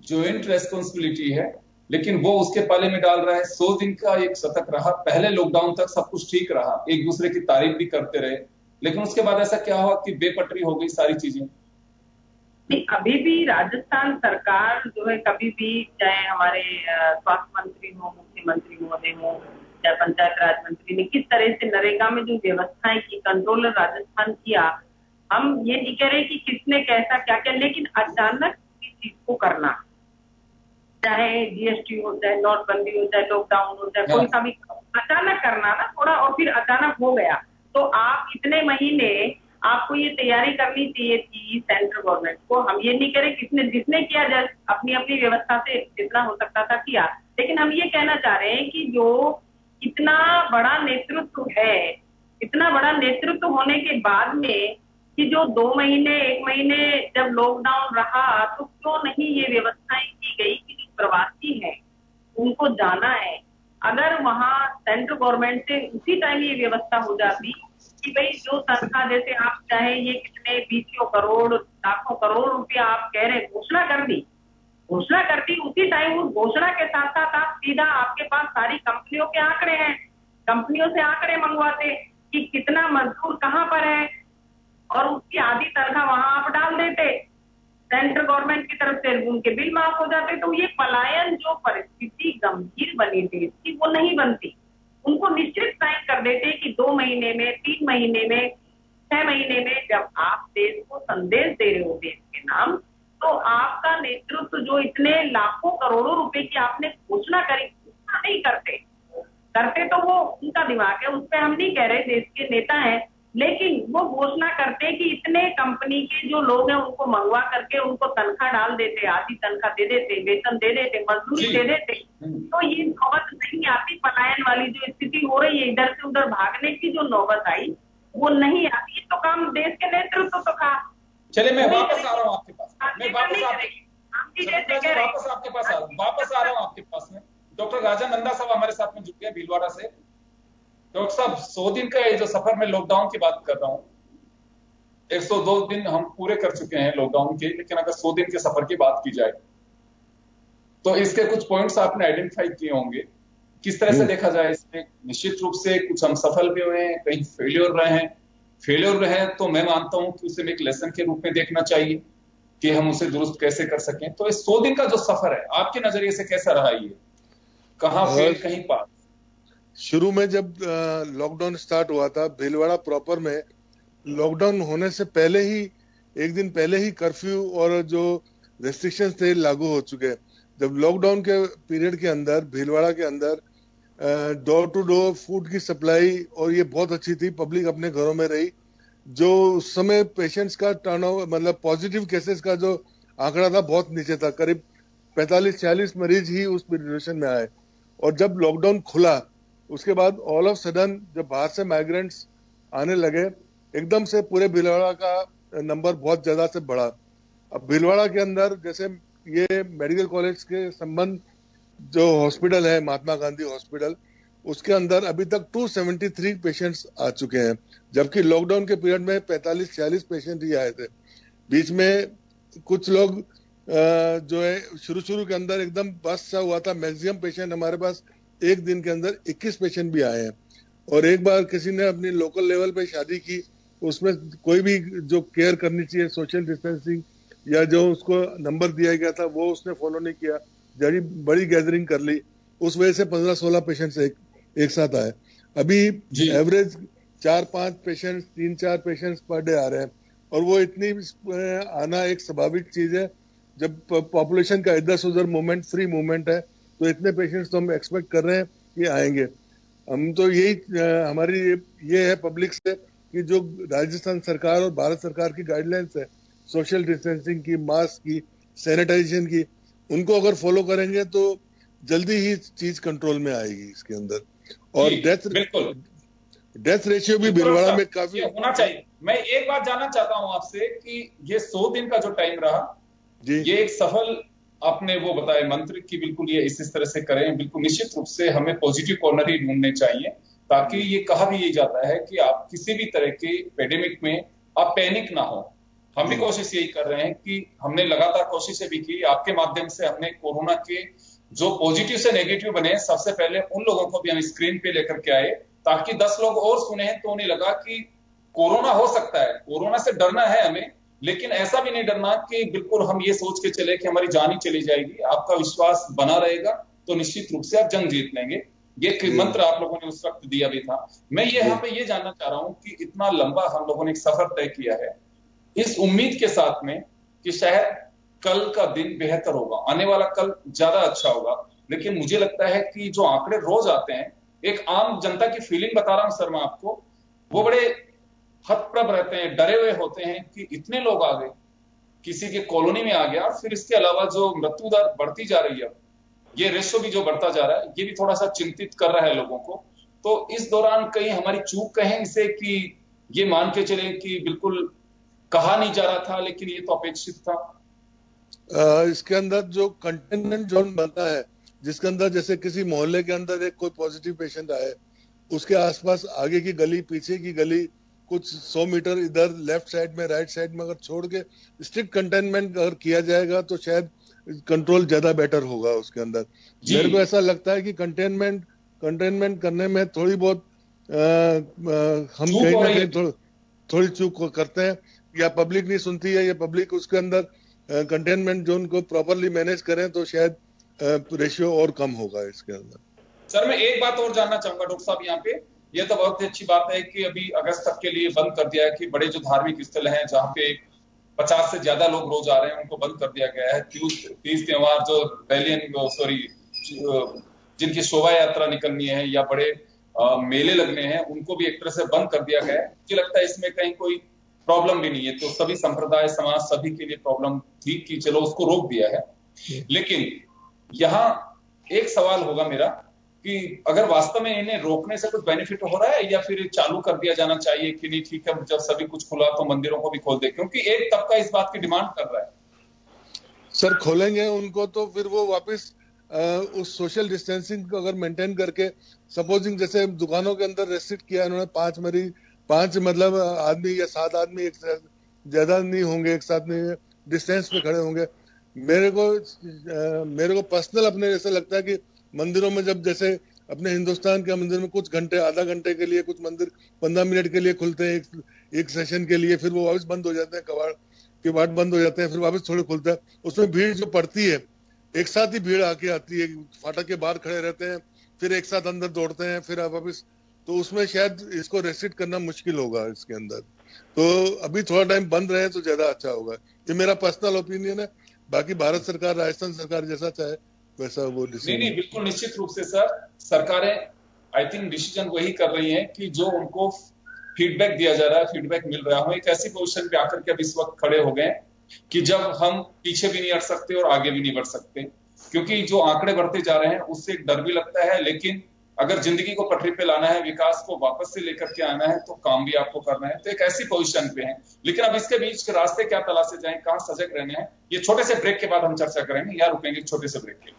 ज्वाइंट रेस्पॉन्सिबिलिटी है, लेकिन वो उसके पाले में डाल रहा है। 100 दिन का एक शतक रहा, पहले लॉकडाउन तक सब कुछ ठीक रहा, एक दूसरे की तारीफ भी करते रहे, लेकिन उसके बाद ऐसा क्या हुआ कि बेपटरी हो गई सारी चीजें। अभी भी राजस्थान सरकार जो है, कभी भी चाहे हमारे स्वास्थ्य मंत्री हो, मुख्यमंत्री महोदय हो, चाहे पंचायत राज मंत्री ने किस तरह से नरेगा में जो व्यवस्थाएं की, कंट्रोलर राजस्थान किया, हम ये नहीं कह रहे कि किसने कैसा क्या किया, लेकिन अचानक इस चीज को करना, चाहे जीएसटी हो, चाहे नोटबंदी हो, चाहे लॉकडाउन हो, चाहे कोई सा भी अचानक करना ना थोड़ा, और फिर अचानक हो गया। तो आप इतने महीने आपको ये तैयारी करनी चाहिए थी सेंट्रल गवर्नमेंट को। हम ये नहीं करें किसने जिसने किया जाए अपनी अपनी व्यवस्था से जितना हो सकता था किया, लेकिन हम ये कहना चाह रहे हैं कि जो इतना बड़ा नेतृत्व है, इतना बड़ा नेतृत्व होने के बाद में कि जो 2 महीने 1 महीने जब लॉकडाउन रहा तो क्यों नहीं ये व्यवस्थाएं की गई कि जो प्रवासी हैं उनको जाना है। अगर वहां सेंट्रल गवर्नमेंट से उसी टाइम ये व्यवस्था हो जाती कि भाई जो तनख्वाह, जैसे आप चाहे ये कितने 20 करोड़ लाखों करोड़ रुपया आप कह रहे, घोषणा करती उसी टाइम, उस घोषणा के साथ साथ आप सीधा, आपके पास सारी कंपनियों के आंकड़े हैं, कंपनियों से आंकड़े मंगवाते कि कितना मजदूर कहाँ पर है और उसकी आधी तनख्वाह वहां आप डाल देते सेंट्रल गवर्नमेंट की तरफ से, उनके बिल माफ हो जाते। तो ये पलायन जो परिस्थिति गंभीर बनी देश की वो नहीं बनती। उनको निश्चित साइन कर देते कि 2 महीने में, 3 महीने में, 6 महीने में, जब आप देश को संदेश दे रहे हो देश के नाम, तो आपका नेतृत्व जो इतने लाखों करोड़ों रुपए की आपने घोषणा करी, घोषणा नहीं करते तो वो उनका दिमाग है, उस पर हम नहीं कह रहे, देश के नेता हैं, लेकिन वो घोषणा करते कि इतने कंपनी के जो लोग हैं उनको मंगवा करके उनको तनख्वाह डाल देते, आधी तनख्वाह दे देते, वेतन दे देते, मजदूरी दे देते। तो ये नौबत नहीं आती, पलायन वाली जो स्थिति हो रही है, इधर से उधर भागने की जो नौबत आई वो नहीं आती। तो काम देश के नेतृत्व तो था, चले मैं वापस आ रहा हूँ आपके पास, मैं वापस वापस आपके पास आ रहा हूँ आपके पास में। डॉक्टर राजा नंदा साहब हमारे साथ में जुड़ गए भीलवाड़ा से। डॉक्टर साहब 100 दिन का ये जो सफर में लॉकडाउन की बात कर रहा हूँ, 102 दिन हम पूरे कर चुके हैं लॉकडाउन के, लेकिन अगर 100 दिन के सफर की बात की जाए तो इसके कुछ पॉइंट्स आपने आइडेंटिफाई किए होंगे। किस तरह से देखा जाए इसमें? निश्चित रूप से कुछ हम सफल भी हुए हैं, कहीं फेलियर रहे हैं तो मैं मानता हूं कि उसे एक लेसन के रूप में देखना चाहिए कि हम उसे दुरुस्त कैसे कर सकें। तो इस 100 दिन का जो सफर है आपके नजरिए से कैसा रहा? ये कहां फेल कहीं पास? शुरू में जब लॉकडाउन स्टार्ट हुआ था भीलवाड़ा प्रॉपर में, लॉकडाउन होने से पहले ही एक दिन पहले ही कर्फ्यू और जो रेस्ट्रिक्शंस थे लागू हो चुके हैं। जब लॉकडाउन के पीरियड के अंदर भीलवाड़ा के अंदर डोर टू डोर फूड की सप्लाई और ये बहुत अच्छी थी, पब्लिक अपने घरों में रही। जो उस समय पेशेंट्स का टर्नओवर मतलब पॉजिटिव केसेस का जो आंकड़ा था बहुत नीचे था, करीब 45-40 मरीज ही उस ड्यूरेशन में आए। और जब लॉकडाउन खुला उसके बाद ऑल ऑफ सडन जब बाहर से माइग्रेंट्स आने लगे, एकदम से पूरे भीलवाड़ा का नंबर बहुत ज्यादा से बढ़ा। अब भीलवाड़ा के अंदर जैसे ये मेडिकल कॉलेज के संबंध जो हॉस्पिटल है महात्मा गांधी हॉस्पिटल, उसके अंदर अभी तक 273 पेशेंट्स आ चुके हैं, जबकि लॉकडाउन के पीरियड में 45-46 पेशेंट ही आए थे। बीच में कुछ लोग जो है शुरू के अंदर एकदम बस सा हुआ था। मैक्सिमम पेशेंट हमारे पास एक दिन के अंदर 21 पेशेंट भी आए हैं। और एक बार किसी ने अपनी लोकल लेवल पे शादी की, उसमें कोई भी जो केयर करनी चाहिए सोशल डिस्टेंसिंग या जो उसको नंबर दिया गया था वो उसने फॉलो नहीं किया, बड़ी गैदरिंग कर ली, उस वजह से 15-16 पेशेंट्स एक साथ आए। अभी average 4-5 patients 3-4 patients per day आ रहे हैं। और वो इतनी आना एक स्वाभाविक चीज है, जब पॉपुलेशन का इधर से उधर मूवमेंट फ्री मूवमेंट है तो इतने पेशेंट्स तो हम एक्सपेक्ट कर रहे हैं कि आएंगे। हम तो यही हमारी ये है पब्लिक से कि जो राजस्थान सरकार और भारत सरकार की गाइडलाइंस है सोशल डिस्टेंसिंग की, मास्क की, सैनिटाइजेशन की, उनको अगर फॉलो करेंगे तो जल्दी ही चीज कंट्रोल में आएगी इसके अंदर। और डेथ रेशियो भी भीलवाड़ा में काफी होना चाहिए। मैं एक बात जानना चाहता हूं आपसे कि ये 100 दिन का जो टाइम रहा जी, ये एक सफल आपने वो बताए मंत्र कि बिल्कुल ये इस तरह से करें। बिल्कुल निश्चित रूप से हमें पॉजिटिव कॉर्नर ही ढूंढने चाहिए, ताकि ये कहा भी ये जाता है कि आप किसी भी तरह के पेंडेमिक में आप पैनिक ना हो। हम भी कोशिश यही कर रहे हैं कि हमने लगातार कोशिशें भी की। आपके माध्यम से हमने कोरोना के जो पॉजिटिव से नेगेटिव बने, सबसे पहले उन लोगों को भी हम स्क्रीन पे लेकर के आए, ताकि 10 लोग और सुने तो उन्हें लगा कि कोरोना हो सकता है। कोरोना से डरना है हमें, लेकिन ऐसा भी नहीं डरना कि बिल्कुल हम ये सोच के चले कि हमारी जान ही चली जाएगी। आपका विश्वास बना रहेगा तो निश्चित रूप से आप जंग जीत लेंगे। ये मंत्र आप लोगों ने उस वक्त दिया भी था। मैं यहाँ पे ये जानना चाह रहा हूं कि इतना लंबा हम लोगों ने एक सफर तय किया है, इस उम्मीद के साथ में कि शायद कल का दिन बेहतर होगा, आने वाला कल ज्यादा अच्छा होगा। लेकिन मुझे लगता है कि जो आंकड़े रोज आते हैं, एक आम जनता की फीलिंग बता रहा हूं सर मैं आपको, वो बड़े हतप्रभ रहते हैं, डरे हुए होते हैं कि इतने लोग आ गए, किसी के कॉलोनी में आ गया। फिर इसके अलावा जो मृत्यु दर बढ़ती जा रही है, ये रेशो भी जो बढ़ता जा रहा है, ये भी थोड़ा सा चिंतित कर रहा है लोगों को। तो इस दौरान कहीं हमारी चूक कहें इसे कि ये मान के चले कि बिल्कुल कहा नहीं जा रहा था लेकिन ये तो अपेक्षित था। इसके अंदर जो कंटेनमेंट जोन बनता है, जिसके अंदर जैसे किसी मोहल्ले के अंदर एक कोई पॉजिटिव पेशेंट आए, उसके आसपास आगे की गली, पीछे की गली, कुछ 100 मीटर इधर लेफ्ट साइड में, राइट साइड में अगर छोड़ के स्ट्रिक्ट कंटेनमेंट अगर किया जाएगा तो शायद कंट्रोल ज्यादा बेटर होगा उसके अंदर। मेरे को ऐसा लगता है कि कंटेनमेंट करने में थोड़ी बहुत हम कहीं ना कहीं थोड़ी चूक करते हैं, या पब्लिक नहीं सुनती है, या पब्लिक उसके अंदर कंटेनमेंट जोन को प्रॉपरली मैनेज करें तो शायद रेशियो और कम होगा इसके अंदर। सर मैं एक बात और जानना चाहूंगा डॉक्टर साहब यहाँ पे, ये तो बहुत ही अच्छी बात है कि अभी अगस्त तक के लिए बंद कर दिया है कि बड़े जो धार्मिक स्थल हैं जहाँ पे 50 से ज्यादा लोग रोज आ रहे हैं उनको बंद कर दिया गया है। तीज त्योहार जो जिनकी शोभा यात्रा निकलनी है या बड़े मेले लगने हैं उनको भी एक तरह से बंद कर दिया गया है। मुझे लगता है इसमें कहीं कोई प्रॉब्लम भी नहीं है, तो सभी संप्रदाय समाज सभी के लिए प्रॉब्लम थी कि चलो उसको रोक दिया है। लेकिन यहाँ एक सवाल होगा मेरा कि अगर वास्तव में इन्हें रोकने से कुछ बेनिफिट हो रहा है या फिर चालू कर दिया जाना चाहिए कि नहीं ठीक है जब सभी कुछ खुला तो मंदिरों को भी खोल दे, क्योंकि एक तबका इस बात की डिमांड कर रहा है। सर खोलेंगे उनको तो फिर वो वापस उस सोशल डिस्टेंसिंग को अगर मेंटेन करके, सपोजिंग जैसे दुकानों के अंदर रेस्ट्रिक्ट किया इन्होंने, 5 मतलब आदमी या 7 आदमी एक साथ ज्यादा नहीं होंगे, एक साथ नहीं डिस्टेंस पे खड़े होंगे। मेरे को पर्सनल अपने जैसे लगता है कि मंदिरों में जब जैसे अपने हिंदुस्तान के मंदिर में कुछ घंटे, आधा घंटे के लिए कुछ मंदिर 15 मिनट के लिए खुलते हैं एक सेशन के लिए, फिर वो वापस बंद हो जाते हैं, किवाड़ बंद हो जाते हैं, फिर वापस थोड़े खुलते हैं। उसमें भीड़ जो पड़ती है, एक साथ ही भीड़ आके आती है, फाटक के बाहर खड़े रहते हैं, फिर एक साथ अंदर दौड़ते हैं, फिर वापस, तो उसमें शायद इसको रेस्ट्रिक्ट करना मुश्किल होगा इसके अंदर। तो अभी थोड़ा टाइम बंद रहे तो ज्यादा अच्छा होगा, ये मेरा पर्सनल ओपिनियन है। बाकी भारत सरकार, राजस्थान सरकार जैसा चाहे वैसा वो डिसीजन। नहीं, बिल्कुल निश्चित रूप से सर, सरकारें आई थिंक डिसीजन वही कर रही हैं कि जो उनको फीडबैक दिया जा रहा है, फीडबैक मिल रहा है। हम एक ऐसी पोजीशन पे आकर के अब इस वक्त खड़े हो गए कि जब हम पीछे भी नहीं हट सकते और आगे भी नहीं बढ़ सकते, क्योंकि जो आंकड़े बढ़ते जा रहे हैं उससे एक डर भी लगता है। लेकिन अगर जिंदगी को पटरी पे लाना है, विकास को वापस से लेकर के आना है, तो काम भी आपको करना है। तो एक ऐसी पोजीशन पे है, लेकिन अब इसके बीच के रास्ते क्या तलाशे जाएं, कहां सजग रहने हैं, ये छोटे से ब्रेक के बाद हम चर्चा करेंगे। या रुकेंगे छोटे से ब्रेक के लिए।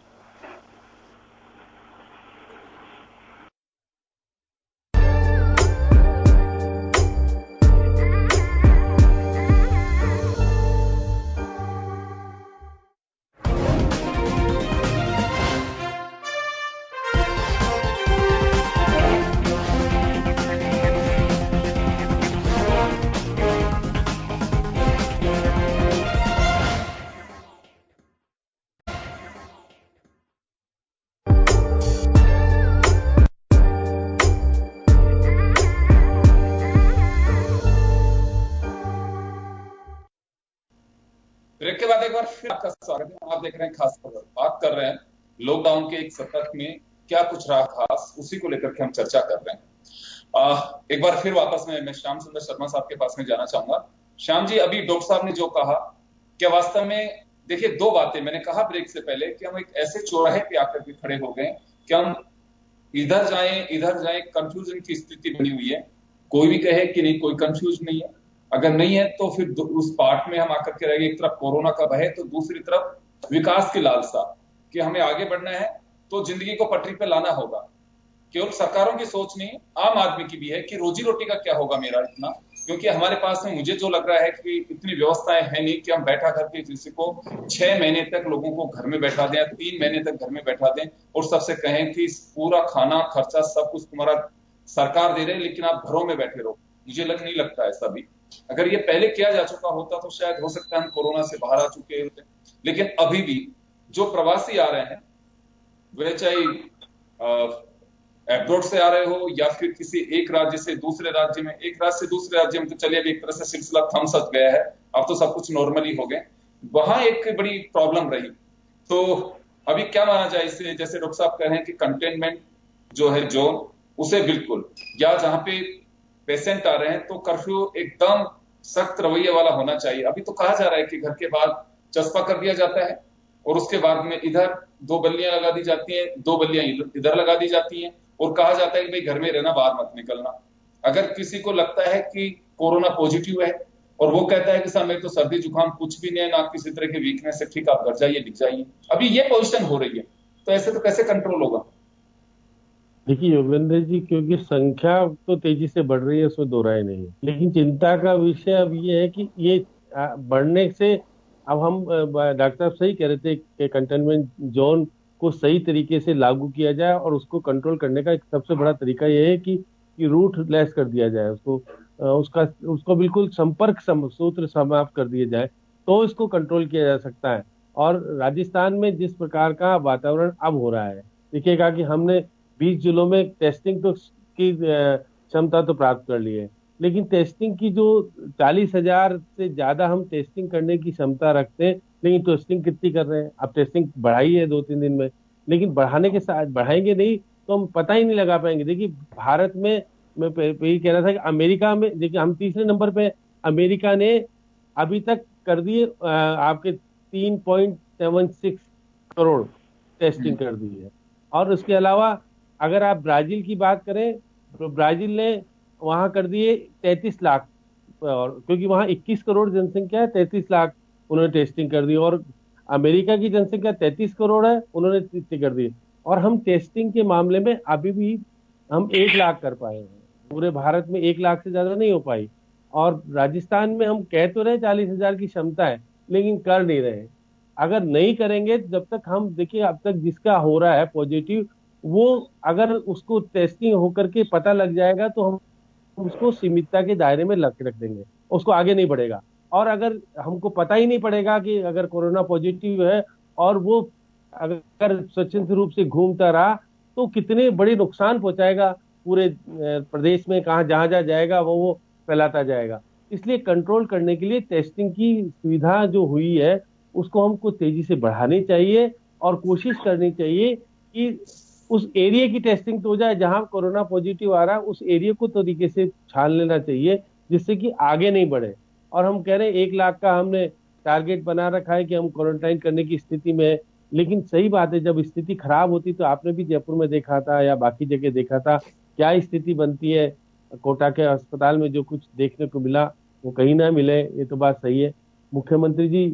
ब्रेक के बाद एक बार फिर आपका स्वागत है। आप देख रहे हैं खास खबर, बात कर रहे हैं लॉकडाउन के एक सप्ताह में क्या कुछ रहा खास, उसी को लेकर के हम चर्चा कर रहे हैं। एक बार फिर वापस मैं श्याम सुंदर शर्मा साहब के पास में जाना चाहूंगा। श्याम जी, अभी डॉक्टर साहब ने जो कहा, क्या वास्तव में, देखिए दो बातें मैंने कहा ब्रेक से पहले कि हम एक ऐसे चौराहे पे आकर के खड़े हो गए कि हम इधर जाएं कंफ्यूजन की स्थिति बनी हुई है। कोई भी कहे कि नहीं, कोई कंफ्यूज नहीं है, अगर नहीं है तो फिर उस पार्ट में हम आकर के रह गए। एक तरफ कोरोना का भय, तो दूसरी तरफ विकास की लालसा कि हमें आगे बढ़ना है, तो जिंदगी को पटरी पे लाना होगा। केवल सरकारों की सोच नहीं, आम आदमी की भी है कि रोजी रोटी का क्या होगा मेरा इतना, क्योंकि हमारे पास में, मुझे जो लग रहा है कि इतनी व्यवस्थाएं है नहीं कि हम बैठा करके किसी को 6 महीने तक लोगों को घर में बैठा दें, 3 महीने तक घर में बैठा दें और सबसे कहें कि पूरा खाना खर्चा सब कुछ तुम्हारा सरकार दे रहे, लेकिन आप घरों में बैठे रहो। मुझे नहीं लगता है सभी, अगर ये पहले किया जा चुका होता तो शायद हो सकता है हम कोरोना से बाहर आ चुके होते। लेकिन अभी भी जो प्रवासी आ रहे हैं, वे चाहे एब्रॉड से आ रहे हो या फिर किसी एक राज्य से दूसरे राज्य में, एक राज्य से दूसरे राज्य में, तो चलिए अभी एक तरह से सिलसिला थम सा गया है, अब तो सब कुछ नॉर्मली हो गए। वहां एक बड़ी प्रॉब्लम रही। तो अभी क्या माना जाए इससे, जैसे डॉक्टर साहब कह रहे हैं कि कंटेनमेंट जो है जोन, उसे बिल्कुल, या जहां पे पेशेंट आ रहे हैं तो कर्फ्यू एकदम सख्त रवैये वाला होना चाहिए। अभी तो कहा जा रहा है कि घर के बाद चस्पा कर दिया जाता है और उसके बाद में इधर 2 बल्लियां लगा दी जाती हैं, 2 बल्लियां इधर लगा दी जाती हैं और कहा जाता है कि भाई घर में रहना, बाहर मत निकलना। अगर किसी को लगता है कि कोरोना पॉजिटिव है और वो कहता है कि सर मेरे तो सर्दी जुकाम कुछ भी नहीं है, ना किसी तरह की वीकनेस है, ठीक, आप घर जाइए, दिख जाइए। अभी ये पोजिशन हो रही है, तो ऐसे तो कैसे कंट्रोल होगा? देखिए योगेंद्र जी, क्योंकि संख्या तो तेजी से बढ़ रही है, उसमें दो राय नहीं है, लेकिन चिंता का विषय अब ये है कि ये बढ़ने से अब हम, डॉक्टर साहब सही कह रहे थे कि कंटेनमेंट जोन को सही तरीके से लागू किया जाए और उसको कंट्रोल करने का एक सबसे बड़ा तरीका ये है कि रूट लेस कर दिया जाए, उसको बिल्कुल संपर्क सूत्र समाप्त कर दिए जाए, तो इसको कंट्रोल किया जा सकता है। और राजस्थान में जिस प्रकार का वातावरण अब हो रहा है, देखिएगा कि हमने 20 जिलों में टेस्टिंग तो की क्षमता तो प्राप्त कर ली है, लेकिन टेस्टिंग की जो 40,000 से ज्यादा हम टेस्टिंग करने की क्षमता रखते हैं, लेकिन टेस्टिंग कितनी कर रहे हैं? अब टेस्टिंग बढ़ाई है 2-3 दिन में, लेकिन बढ़ाने के साथ बढ़ाएंगे नहीं तो हम पता ही नहीं लगा पाएंगे। देखिए भारत में, मैं यही कह रहा था कि अमेरिका में, देखिए हम तीसरे नंबर पे, अमेरिका ने अभी तक कर दिए आपके 3.76 करोड़ टेस्टिंग कर दी है, और उसके अलावा अगर आप ब्राजील की बात करें तो ब्राजील ने वहां कर दिए 33 लाख, और क्योंकि वहां 21 करोड़ जनसंख्या है, 33 लाख उन्होंने टेस्टिंग कर दी। और अमेरिका की जनसंख्या 33 करोड़ है, उन्होंने टेस्टिंग कर दी। और हम टेस्टिंग के मामले में अभी भी हम 1 लाख कर पाए हैं, पूरे भारत में 1 लाख से ज्यादा नहीं हो पाई। और राजस्थान में हम कह तो रहे 40,000 की क्षमता है, लेकिन कर नहीं रहे। अगर नहीं करेंगे, जब तक हम देखिए, अब तक जिसका हो रहा है पॉजिटिव, वो अगर उसको टेस्टिंग होकर के पता लग जाएगा तो हम उसको सीमितता के दायरे में रख देंगे, उसको आगे नहीं बढ़ेगा। और अगर हमको पता ही नहीं पड़ेगा कि अगर कोरोना पॉजिटिव है और वो अगर स्वच्छंद रूप से घूमता रहा, तो कितने बड़े नुकसान पहुंचाएगा पूरे प्रदेश में, कहाँ जहां जहां जाएगा वो फैलाता जाएगा। इसलिए कंट्रोल करने के लिए टेस्टिंग की सुविधा जो हुई है उसको हमको तेजी से बढ़ानी चाहिए और कोशिश करनी चाहिए कि उस एरिया की टेस्टिंग तो हो जाए जहां कोरोना पॉजिटिव आ रहा है, उस एरिया को तरीके से छान लेना चाहिए जिससे कि आगे नहीं बढ़े। और हम कह रहे हैं 1 लाख का हमने टारगेट बना रखा है कि हम क्वारंटाइन करने की स्थिति में है, लेकिन सही बात है, जब स्थिति खराब होती तो आपने भी जयपुर में देखा था या बाकी जगह देखा था क्या स्थिति बनती है। कोटा के अस्पताल में जो कुछ देखने को मिला वो कहीं ना मिले, ये तो बात सही है। मुख्यमंत्री जी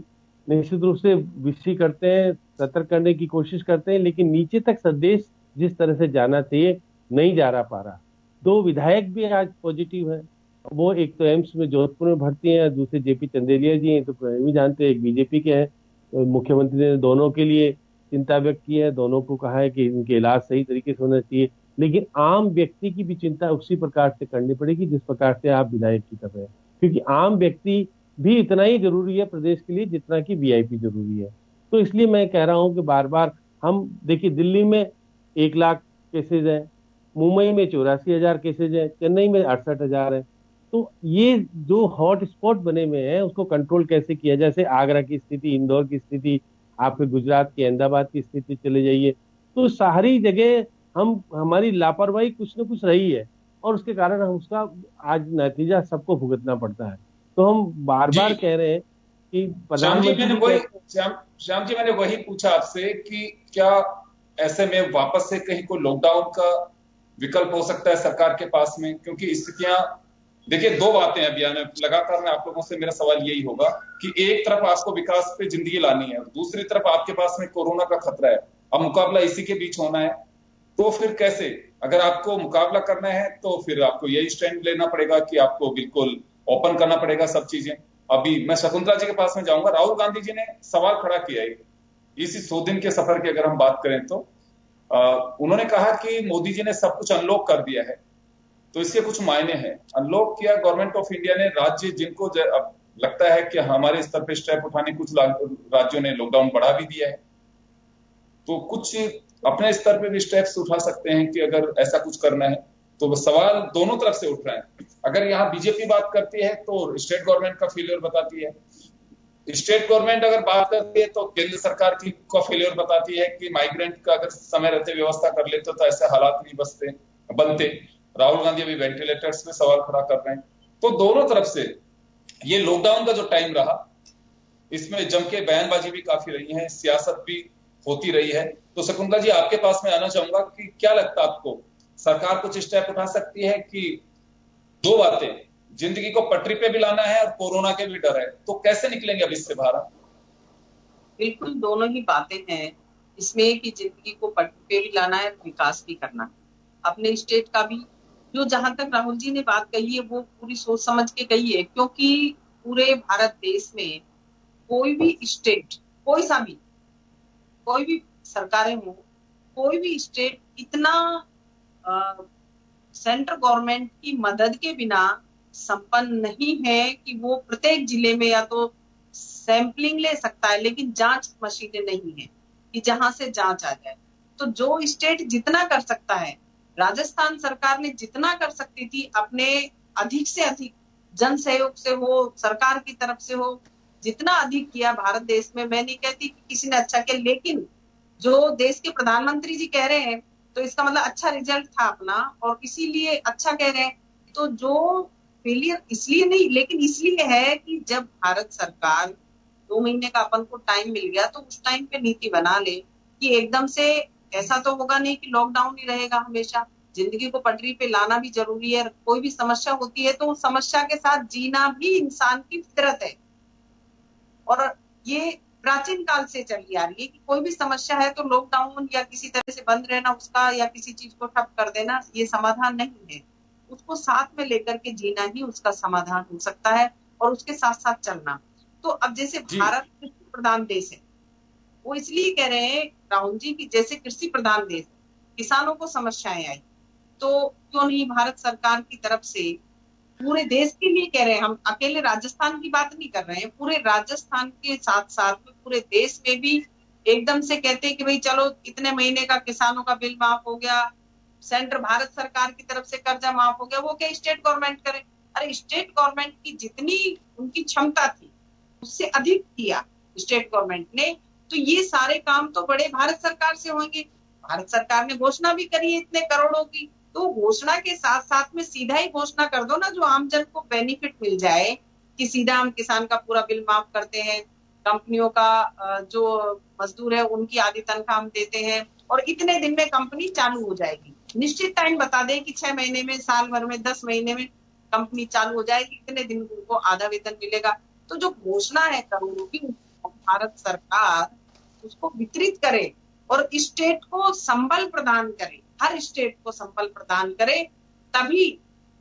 निश्चित रूप से विषय करते हैं, सतर्क करने की कोशिश करते हैं, लेकिन नीचे तक संदेश जिस तरह से जाना चाहिए नहीं जा पा रहा। 2 विधायक भी आज पॉजिटिव है, वो एक तो एम्स में जोधपुर में भर्ती हैं, दूसरे जेपी चंदेलिया जी हैं, तो भी जानते हैं, एक बीजेपी के हैं। तो मुख्यमंत्री ने दोनों के लिए चिंता व्यक्त की है, दोनों को कहा है कि इनके इलाज सही तरीके से होना चाहिए। लेकिन आम व्यक्ति की भी चिंता उसी प्रकार से करनी पड़ेगी जिस प्रकार से आप विधायक की कर रहे हैं, क्योंकि आम व्यक्ति भी इतना ही जरूरी है प्रदेश के लिए जितना कि वीआईपी जरूरी है। तो इसलिए मैं कह रहा हूं कि बार बार हम देखिए, दिल्ली में 1 लाख केसेज है, मुंबई में 84,000 केसेज है, चेन्नई में 68,000 है। तो ये जो हॉट स्पॉट बने हुए हैं उसको कंट्रोल कैसे किया, जैसे आगरा की स्थिति, इंदौर की स्थिति, आपके गुजरात की अहमदाबाद की स्थिति चले जाइए, तो सारी जगह हमारी लापरवाही कुछ न कुछ रही है और उसके कारण हम उसका आज नतीजा सबको भुगतना पड़ता है। तो हम बार बार कह रहे हैं कि श्याम जी मैंने वही पूछा आपसे कि क्या ऐसे में वापस से कहीं को लॉकडाउन का विकल्प हो सकता है सरकार के पास में, क्योंकि स्थितियां देखिए 2 बातें अभी आने लगातार में आप लोगों से मेरा सवाल यही होगा कि एक तरफ आपको विकास पे जिंदगी लानी है और दूसरी तरफ आपके पास में कोरोना का खतरा है, अब मुकाबला इसी के बीच होना है। तो फिर कैसे, अगर आपको मुकाबला करना है तो फिर आपको यही स्टैंड लेना पड़ेगा कि आपको बिल्कुल ओपन करना पड़ेगा सब चीजें। अभी मैं शकुंतला जी के पास में जाऊंगा, राहुल गांधी जी ने सवाल खड़ा किया है इसी 100 दिन के सफर की अगर हम बात करें तो उन्होंने कहा कि मोदी जी ने सब कुछ अनलॉक कर दिया है, तो इसके कुछ मायने हैं। अनलॉक किया गवर्नमेंट ऑफ इंडिया ने, राज्य जिनको अब लगता है कि हमारे स्तर पे स्टेप उठाने, कुछ राज्यों ने लॉकडाउन बढ़ा भी दिया है, तो कुछ अपने स्तर पे भी स्टेप्स उठा सकते हैं कि अगर ऐसा कुछ करना है। तो सवाल दोनों तरफ से उठ रहे हैं। अगर यहाँ बीजेपी बात करती है तो स्टेट गवर्नमेंट का फेलियर बताती है, स्टेट गवर्नमेंट अगर बात करती है तो केंद्र सरकार की का फेलियर बताती है कि माइग्रेंट का अगर समय रहते व्यवस्था कर लेते तो ऐसे हालात नहीं बनते। राहुल गांधी अभी वेंटिलेटर्स पे सवाल खड़ा कर रहे हैं। तो दोनों तरफ से ये लॉकडाउन का जो टाइम रहा इसमें जम के बयानबाजी भी काफी रही है, सियासत भी होती रही है। तो शकुंतला जी आपके पास में आना चाहूंगा कि क्या लगता है आपको, सरकार कुछ स्टेप उठा सकती है कि 2 बातें, जिंदगी को पटरी पे भी लाना है और कोरोना के भी डर है, तो कैसे निकलेंगे अब इससे बाहर? बिल्कुल दोनों ही बातें हैं इसमें कि जिंदगी को पटरी पे भी लाना है, विकास भी करना है अपने स्टेट का भी। जो जहां तक राहुल जी ने बात कही है वो पूरी सोच समझ के कही है, क्योंकि पूरे भारत देश में कोई भी स्टेट, कोई भी सरकारें हो, कोई भी स्टेट इतना सेंट्रल गवर्नमेंट की मदद के बिना संपन्न नहीं है कि वो प्रत्येक जिले में या तो सैंपलिंग ले सकता है, लेकिन जांच मशीनें नहीं है कि जहां से जांच आ जाए। तो जो स्टेट जितना कर सकता है, राजस्थान सरकार ने जितना कर सकती थी अपने अधिक से अधिक जन सहयोग से हो, सरकार की तरफ से हो, जितना अधिक किया भारत देश में। मैं नहीं कहती कि किसी ने अच्छा किया, लेकिन जो देश के प्रधानमंत्री जी कह रहे हैं तो इसका मतलब अच्छा रिजल्ट था अपना, और इसीलिए अच्छा कह रहे हैं। तो जो फेलियर इसलिए नहीं, लेकिन इसलिए है कि जब भारत सरकार 2 महीने का अपन को टाइम मिल गया तो उस टाइम पे नीति बना ले कि एकदम से ऐसा तो होगा नहीं कि लॉकडाउन ही रहेगा हमेशा। जिंदगी को पटरी पे लाना भी जरूरी है। कोई भी समस्या होती है तो उस समस्या के साथ जीना भी इंसान की फितरत है, और ये प्राचीन काल से चली आ रही है कि कोई भी समस्या है तो लॉकडाउन या किसी तरह से बंद रहना उसका, या किसी चीज को ठप कर देना, ये समाधान नहीं है। उसको साथ में लेकर के जीना ही उसका समाधान हो सकता है, और उसके साथ साथ चलना। तो अब जैसे भारत कृषि प्रधान देश है, वो इसलिए कह रहे हैं राहुल जी की जैसे कृषि प्रधान देश, किसानों को समस्याएं आई तो क्यों नहीं भारत सरकार की तरफ से पूरे देश के लिए कह रहे हैं, हम अकेले राजस्थान की बात नहीं कर रहे हैं, पूरे राजस्थान के साथ साथ में पूरे देश में भी एकदम से कहते हैं कि भाई चलो इतने महीने का किसानों का बिल माफ हो गया, सेंटर भारत सरकार की तरफ से कर्जा माफ हो गया। वो क्या स्टेट गवर्नमेंट करे? अरे स्टेट गवर्नमेंट की जितनी उनकी क्षमता थी उससे अधिक किया स्टेट गवर्नमेंट ने, तो ये सारे काम तो बड़े भारत सरकार से होंगे। भारत सरकार ने घोषणा भी करी है इतने करोड़ों की, तो घोषणा के साथ साथ में सीधा ही घोषणा कर दो ना, जो आमजन को बेनिफिट मिल जाए कि सीधा हम किसान का पूरा बिल माफ करते हैं, कंपनियों का जो मजदूर है उनकी आधी तनख्वाह हम देते हैं, और इतने दिन में कंपनी चालू हो जाएगी। निश्चित टाइम बता दें कि 6 महीने में, साल भर में, 10 महीने में कंपनी चालू हो जाएगी, इतने दिन उनको आधा वेतन मिलेगा। तो जो घोषणा है करोड़ों की, भारत सरकार उसको वितरित करे और स्टेट को संबल प्रदान करे, हर स्टेट को संबल प्रदान करे, तभी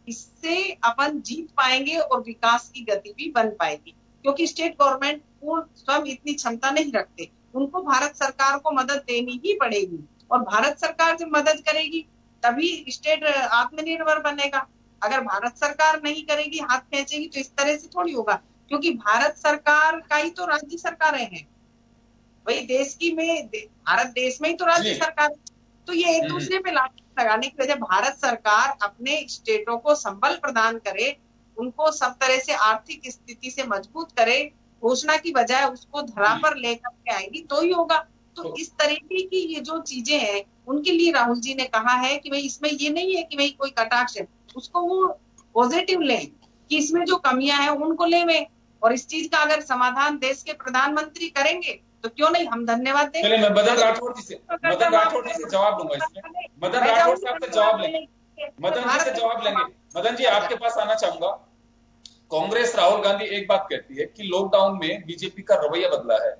इससे अपन जीत पाएंगे और विकास की गति भी बन पाएगी। क्योंकि स्टेट गवर्नमेंट पूर्ण स्वयं इतनी क्षमता नहीं रखते, उनको भारत सरकार को मदद देनी ही पड़ेगी, और भारत सरकार जब मदद करेगी तभी स्टेट आत्मनिर्भर बनेगा। अगर भारत सरकार नहीं करेगी, हाथ खींचेगी, तो इस तरह से थोड़ी होगा, क्योंकि भारत सरकार का ही तो राज्य सरकारें हैं। वही देश की में भारत देश में ही तो राज्य सरकार, तो ये एक दूसरे पे लाठी लगाने की वजह भारत सरकार अपने स्टेटों को संबल प्रदान करे, उनको सब तरह से आर्थिक स्थिति से मजबूत करे, घोषणा की बजाय उसको धरा पर लेकर के आएगी तो ही होगा। तो इस तरीके की ये जो चीजें हैं उनके लिए राहुल जी ने कहा है कि भाई इसमें ये नहीं है कि भाई कोई कटाक्ष है, उसको वो पॉजिटिव लें कि इसमें जो कमियां हैं उनको लें, और इस चीज का अगर समाधान देश के प्रधानमंत्री करेंगे तो क्यों नहीं, हम धन्यवाद देंगे। चलिए मैं मदन राठौड़ जी से जवाब दूंगा इसमें। मदन राठौड़ साहब से जवाब लेंगे, मदन जी से जवाब लेंगे। मदन जी आपके पास आना चाहूंगा। कांग्रेस राहुल गांधी एक बात कहती है कि लॉकडाउन में बीजेपी का रवैया बदला है,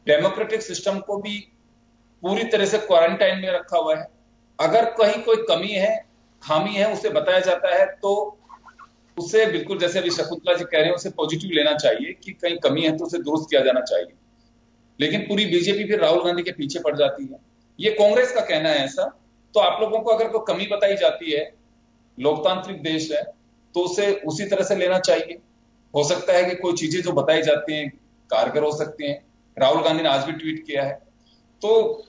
डेमोक्रेटिक सिस्टम को भी पूरी तरह से क्वारंटाइन में रखा हुआ है। अगर कहीं कोई कमी है, खामी है, उसे बताया जाता है तो उसे बिल्कुल जैसे अभी शकुंतला जी कह रहे हैं उसे पॉजिटिव लेना चाहिए कि कहीं कमी है तो उसे दुरुस्त किया जाना चाहिए। लेकिन पूरी बीजेपी फिर राहुल गांधी के पीछे पड़ जाती है, ये कांग्रेस का कहना है ऐसा। तो आप लोगों को अगर कोई कमी बताई जाती है, लोकतांत्रिक देश है, तो उसे उसी तरह से लेना चाहिए। हो सकता है कि कोई चीजें जो बताई जाती हैं कारगर हो सकती हैं। राहुल गांधी ने आज भी ट्वीट किया है। तो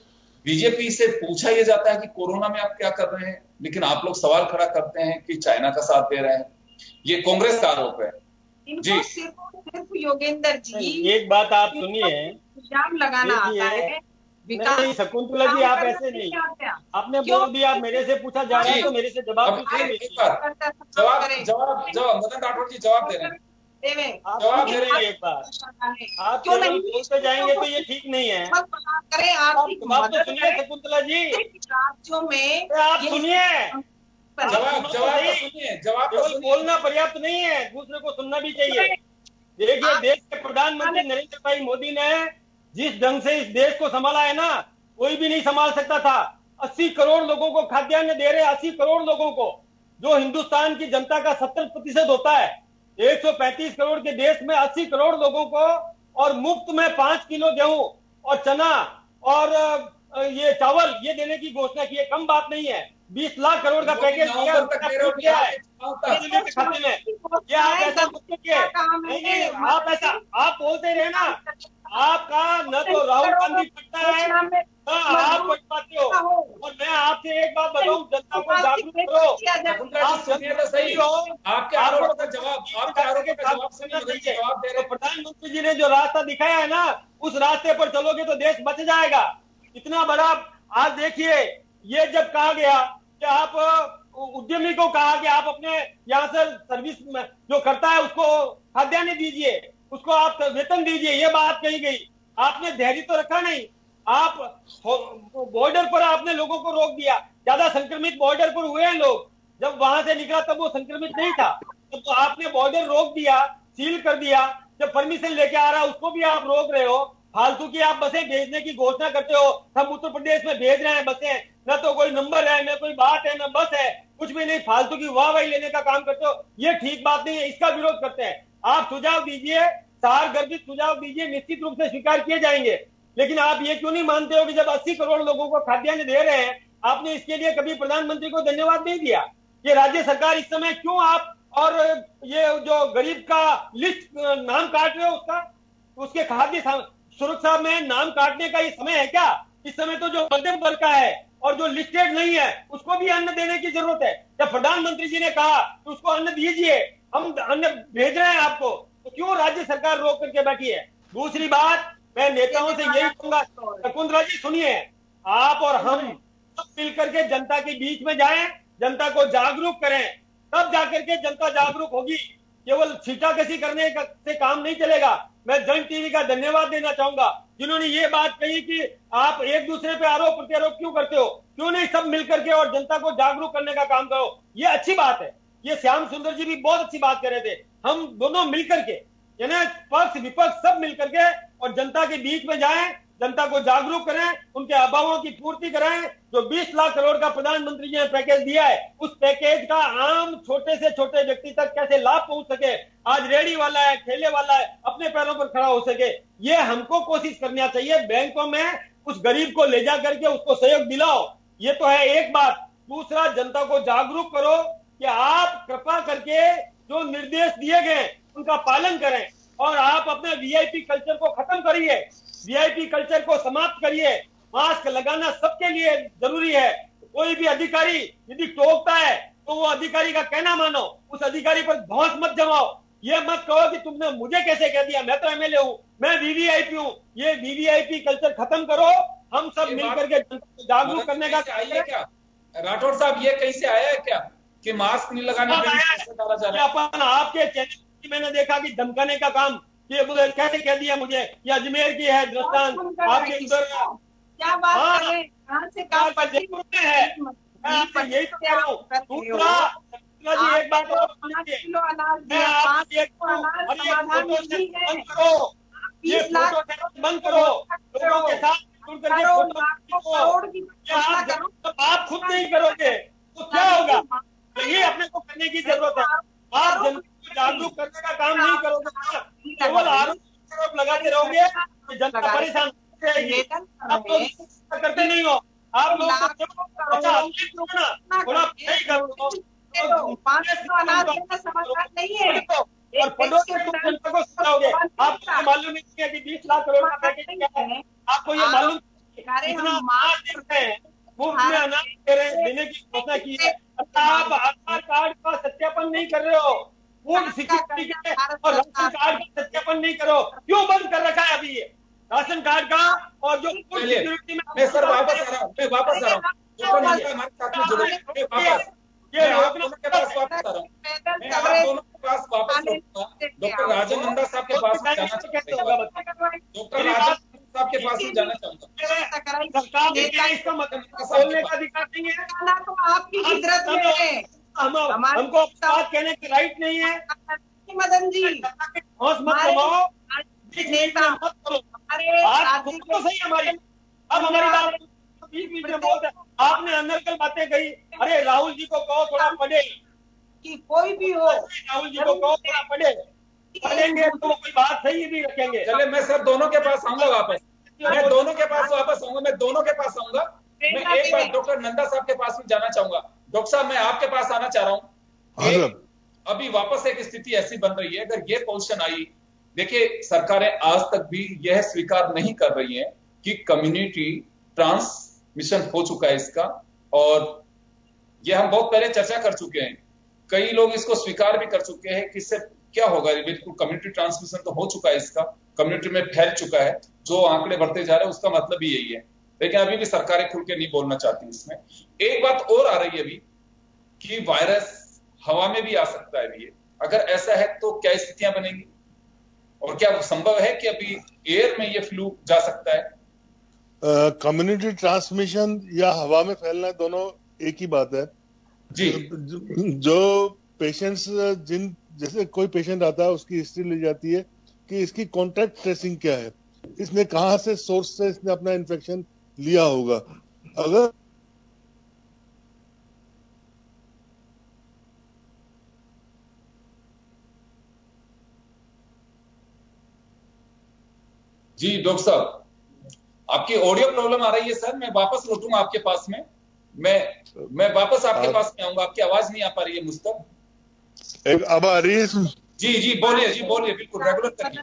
बीजेपी से पूछा यह जाता है कि कोरोना में आप क्या कर रहे हैं, लेकिन आप लोग सवाल खड़ा करते हैं कि चाइना का साथ दे रहे हैं। ये कांग्रेस का आरोप है जी। सिर्फ योगेंद्र जी एक बात आप सुनिए, इल्जाम लगाना आता है। नहीं शकुंतला जी आप ऐसे नहीं, आपने बोल दिया, मेरे से पूछा जा रहा है तो मेरे से जवाब मदन राठौड़ जी जवाब दे रहे हैं, जवाब दे रहे हैं। एक बार आप क्यों नहीं बोलते जाएंगे तो ये ठीक नहीं है। जवाब तो सुनिए शकुंतला जी, राज्यों में आप सुनिए, जवाब केवल बोलना पर्याप्त नहीं है, दूसरे को सुनना भी चाहिए। देखिए देश के प्रधानमंत्री नरेंद्र भाई मोदी ने जिस ढंग से इस देश को संभाला है ना, कोई भी नहीं संभाल सकता था। 80 करोड़ लोगों को खाद्यान्न दे रहे, 80 करोड़ लोगों को, जो हिंदुस्तान की जनता का 70% होता है। 135 करोड़ के देश में 80 करोड़ लोगों को, और मुफ्त में 5 किलो गेहूं और चना और ये चावल ये देने की घोषणा की है। कम बात नहीं है। 20 लाख करोड़ का पैकेज दिया है खाते में। ये आप ऐसा नहीं, आप बोलते रहे ना, आपका न तो राहुल गांधी पटता है न आप पट पाते हो। और मैं आपसे एक बात बताऊं, जनता को जागरूक करो। आप सही हो, आपके आरोपों का जवाब तो प्रधानमंत्री जी ने जो रास्ता दिखाया है ना, उस रास्ते पर चलोगे तो देश बच जाएगा। इतना बड़ा आज देखिए, ये जब कहा गया कि आप उद्यमी को कहा कि आप अपने यहाँ से सर्विस जो करता है उसको खाद्यान्न दीजिए, उसको आप वेतन दीजिए, ये बात कही गई। आपने धैर्य तो रखा नहीं, आप बॉर्डर पर आपने लोगों को रोक दिया, ज्यादा संक्रमित बॉर्डर पर हुए हैं लोग, जब वहां से निकला तब वो संक्रमित नहीं था, तो आपने बॉर्डर रोक दिया, सील कर दिया, जब परमिशन लेके आ रहा उसको भी आप रोक रहे हो, फालतू की आप बसें भेजने की घोषणा करते हो, हम उत्तर प्रदेश में भेज रहे हैं बसें, न तो कोई नंबर है, न कोई बात है, न बस है, कुछ भी नहीं, फालतू की वाहवाही लेने का काम करते हो, ये ठीक बात नहीं है, इसका विरोध करते हैं। आप सुझाव दीजिए, सार गर्भित सुझाव दीजिए, निश्चित रूप से स्वीकार किए जाएंगे, लेकिन आप ये क्यों नहीं मानते हो कि जब 80 करोड़ लोगों को खाद्यान्न दे रहे हैं, आपने इसके लिए कभी प्रधानमंत्री को धन्यवाद नहीं दिया? ये राज्य सरकार इस समय क्यों आप और ये जो गरीब का लिस्ट नाम काट रहे हो, उसके खाद्य सुरक्षा में नाम काटने का ये समय है क्या? इस समय तो जो मध्यम वर्ग का है और जो लिस्टेड नहीं है उसको भी अन्न देने की जरूरत है। जब प्रधानमंत्री जी ने कहा तो उसको अन्न दीजिए, हम अन्न भेज रहे हैं आपको, तो क्यों राज्य सरकार रोक करके बैठी है? दूसरी बात, मैं नेताओं से यही कहूंगा, शकुंतला जी सुनिए, आप और हम सब मिलकर के जनता के बीच में जाएं, जनता को जागरूक करें, तब जाकर के जनता जागरूक होगी। केवल छींटाकशी करने से काम नहीं चलेगा। मैं जन टीवी का धन्यवाद देना चाहूंगा जिन्होंने ये बात कही कि आप एक दूसरे पे आरोप प्रत्यारोप क्यों करते हो, क्यों नहीं सब मिलकर के और जनता को जागरूक करने का काम करो। ये अच्छी बात है, ये श्याम सुंदर जी भी बहुत अच्छी बात कर रहे थे। हम दोनों मिलकर के, यानी पक्ष विपक्ष सब मिलकर के और जनता के बीच में जाएं, जनता को जागरूक करें, उनके अभावों की पूर्ति कराएं। जो 20 लाख करोड़ का प्रधानमंत्री जी ने पैकेज दिया है, उस पैकेज का आम छोटे से छोटे व्यक्ति तक कैसे लाभ पहुंच सके, आज रेडी वाला है, ठेले वाला है, अपने पैरों पर खड़ा हो सके, ये हमको कोशिश करना चाहिए। बैंकों में उस गरीब को ले जा करके उसको सहयोग दिलाओ, ये तो है एक बात। दूसरा, जनता को जागरूक करो कि आप कृपा करके जो निर्देश दिए गए उनका पालन करें और आप अपने वीआईपी कल्चर को खत्म करिए, वीआईपी कल्चर को समाप्त करिए। मास्क लगाना सबके लिए जरूरी है। कोई भी अधिकारी यदि टोकता है तो वो अधिकारी का कहना मानो, उस अधिकारी पर धौंस मत जमाओ। ये मत कहो कि तुमने मुझे कैसे कह दिया, मैं तो एमएलए हूं, मैं वीवीआईपी हूं। ये वीवीआईपी कल्चर खत्म करो, हम सब मिलकर के जनता को जागरूक करने का क्या राठौड़ साहब, ये कहीं से आया है क्या कि मास्क नहीं लगाने डाला जा रहा है? अपन आपके चैनल में मैंने देखा कि धमकाने का काम, ये कैसे कह दिया मुझे, ये अजमेर की है दृष्टांत आपके इधर, क्या बात कर रहे हैं, कहां से जयपुर में है, यही तो कह रहा हूँ। दूसरा जी एक बात और सुनिए, मैं आपसे एक बंद करो, ये फोटो बंद करो, लोगों के साथ जुड़ करके आप खुद नहीं करोगे तो क्या होगा? ये अपने को करने की जरूरत है। आप जनता को जागरूक करने का काम नहीं करोगे, केवल आरोप लगाते रहोगे तो जनता परेशान रहेगी। आप लोग करते नहीं हो, आप लोग थोड़ा नहीं करो, समाधान नहीं है और पड़ोसी जनता को सुनाओगे। आपको मालूम नहीं है कि 20 लाख करोड़ का पैकेज क्या है? आपको ये मालूम इतना मुफ्त में अनाज दे रहे हैं, देने की घोषणा की है, आप आधार कार्ड का सत्यापन नहीं कर रहे हो, फूड सिक्योरिटी और राशन कार्ड का सत्यापन नहीं करो, क्यों बंद कर रखा है अभी ये राशन कार्ड का? और जो फूड सिक्योरिटी में मैं सर वापस आ रहा हूँ, हमारे साथ में जुड़े, ये रोकने के पास वापस आ रहा हूँ, मैं आप दोनों के पास वापस आऊंगा। डॉक्टर राजन नंदा साहब के पास जाना चाहूंगा, डॉक्टर राजन साहब के पास ही जाना चाहूंगा। सरकार इसका मतलब बोलने का अधिकार नहीं है, तो आपकी हिजरत में है, हमको बात कहने की राइट नहीं है। मदन जी होश मत कमाओ, मत करो, आज तो सही हमारी, अब हमारी बात बीच में बोलते आपने अनर्गल बातें कही। अरे राहुल जी को कहो थोड़ा पढ़े, कि कोई भी हो, राहुल जी को कहो थोड़ा पढ़ेंगे तो कोई बात सही भी रखेंगे। चले मैं सर दोनों के पास आऊंगा वापस, मैं दोनों के पास वापस आऊंगा, मैं दोनों के पास आऊंगा। मैं एक बार डॉक्टर नंदा साहब के पास भी जाना चाहूंगा। डॉक्टर साहब मैं आपके पास आना चाह रहा हूँ। अभी वापस एक स्थिति ऐसी बन रही है, अगर ये पोजीशन आई, देखिए सरकारें आज तक भी यह स्वीकार नहीं कर रही है कि कम्युनिटी ट्रांसमिशन हो चुका है इसका, और यह हम बहुत पहले चर्चा कर चुके हैं, कई लोग इसको स्वीकार भी कर चुके हैं कि इससे क्या होगा। बिल्कुल कम्युनिटी ट्रांसमिशन तो हो चुका है, इसका कम्युनिटी में फैल चुका है, जो आंकड़े बढ़ते जा रहे हैं उसका मतलब भी यही है। लेकिन अभी भी सरकारें खुल के नहीं बोलना चाहती इसमें। एक बात और आ रही है अभी कि वायरस हवा में भी आ सकता है अभी। अगर ऐसा है तो क्या स्थितियां बनेंगी, और क्या संभव है कि अभी एयर में ये फ्लू जा सकता है? कम्युनिटी ट्रांसमिशन या हवा में फैलना दोनों एक ही बात है जी। जो पेशेंट्स जैसे कोई पेशेंट आता है उसकी हिस्ट्री ली जाती है कि इसकी कॉन्टैक्ट ट्रेसिंग क्या है, इसने कहां से सोर्स से इसने अपना इन्फेक्शन लिया होगा। अगर जी डॉक्टर साहब, आपकी ऑडियो प्रॉब्लम आ रही है सर, मैं वापस लौटूंगा आपके पास में। मैं वापस आपके पास में आऊंगा, आपकी आवाज नहीं आ पा रही है मुझ तक। अब आ रही है? जी बोलिए, बिल्कुल रेगुलर करिए।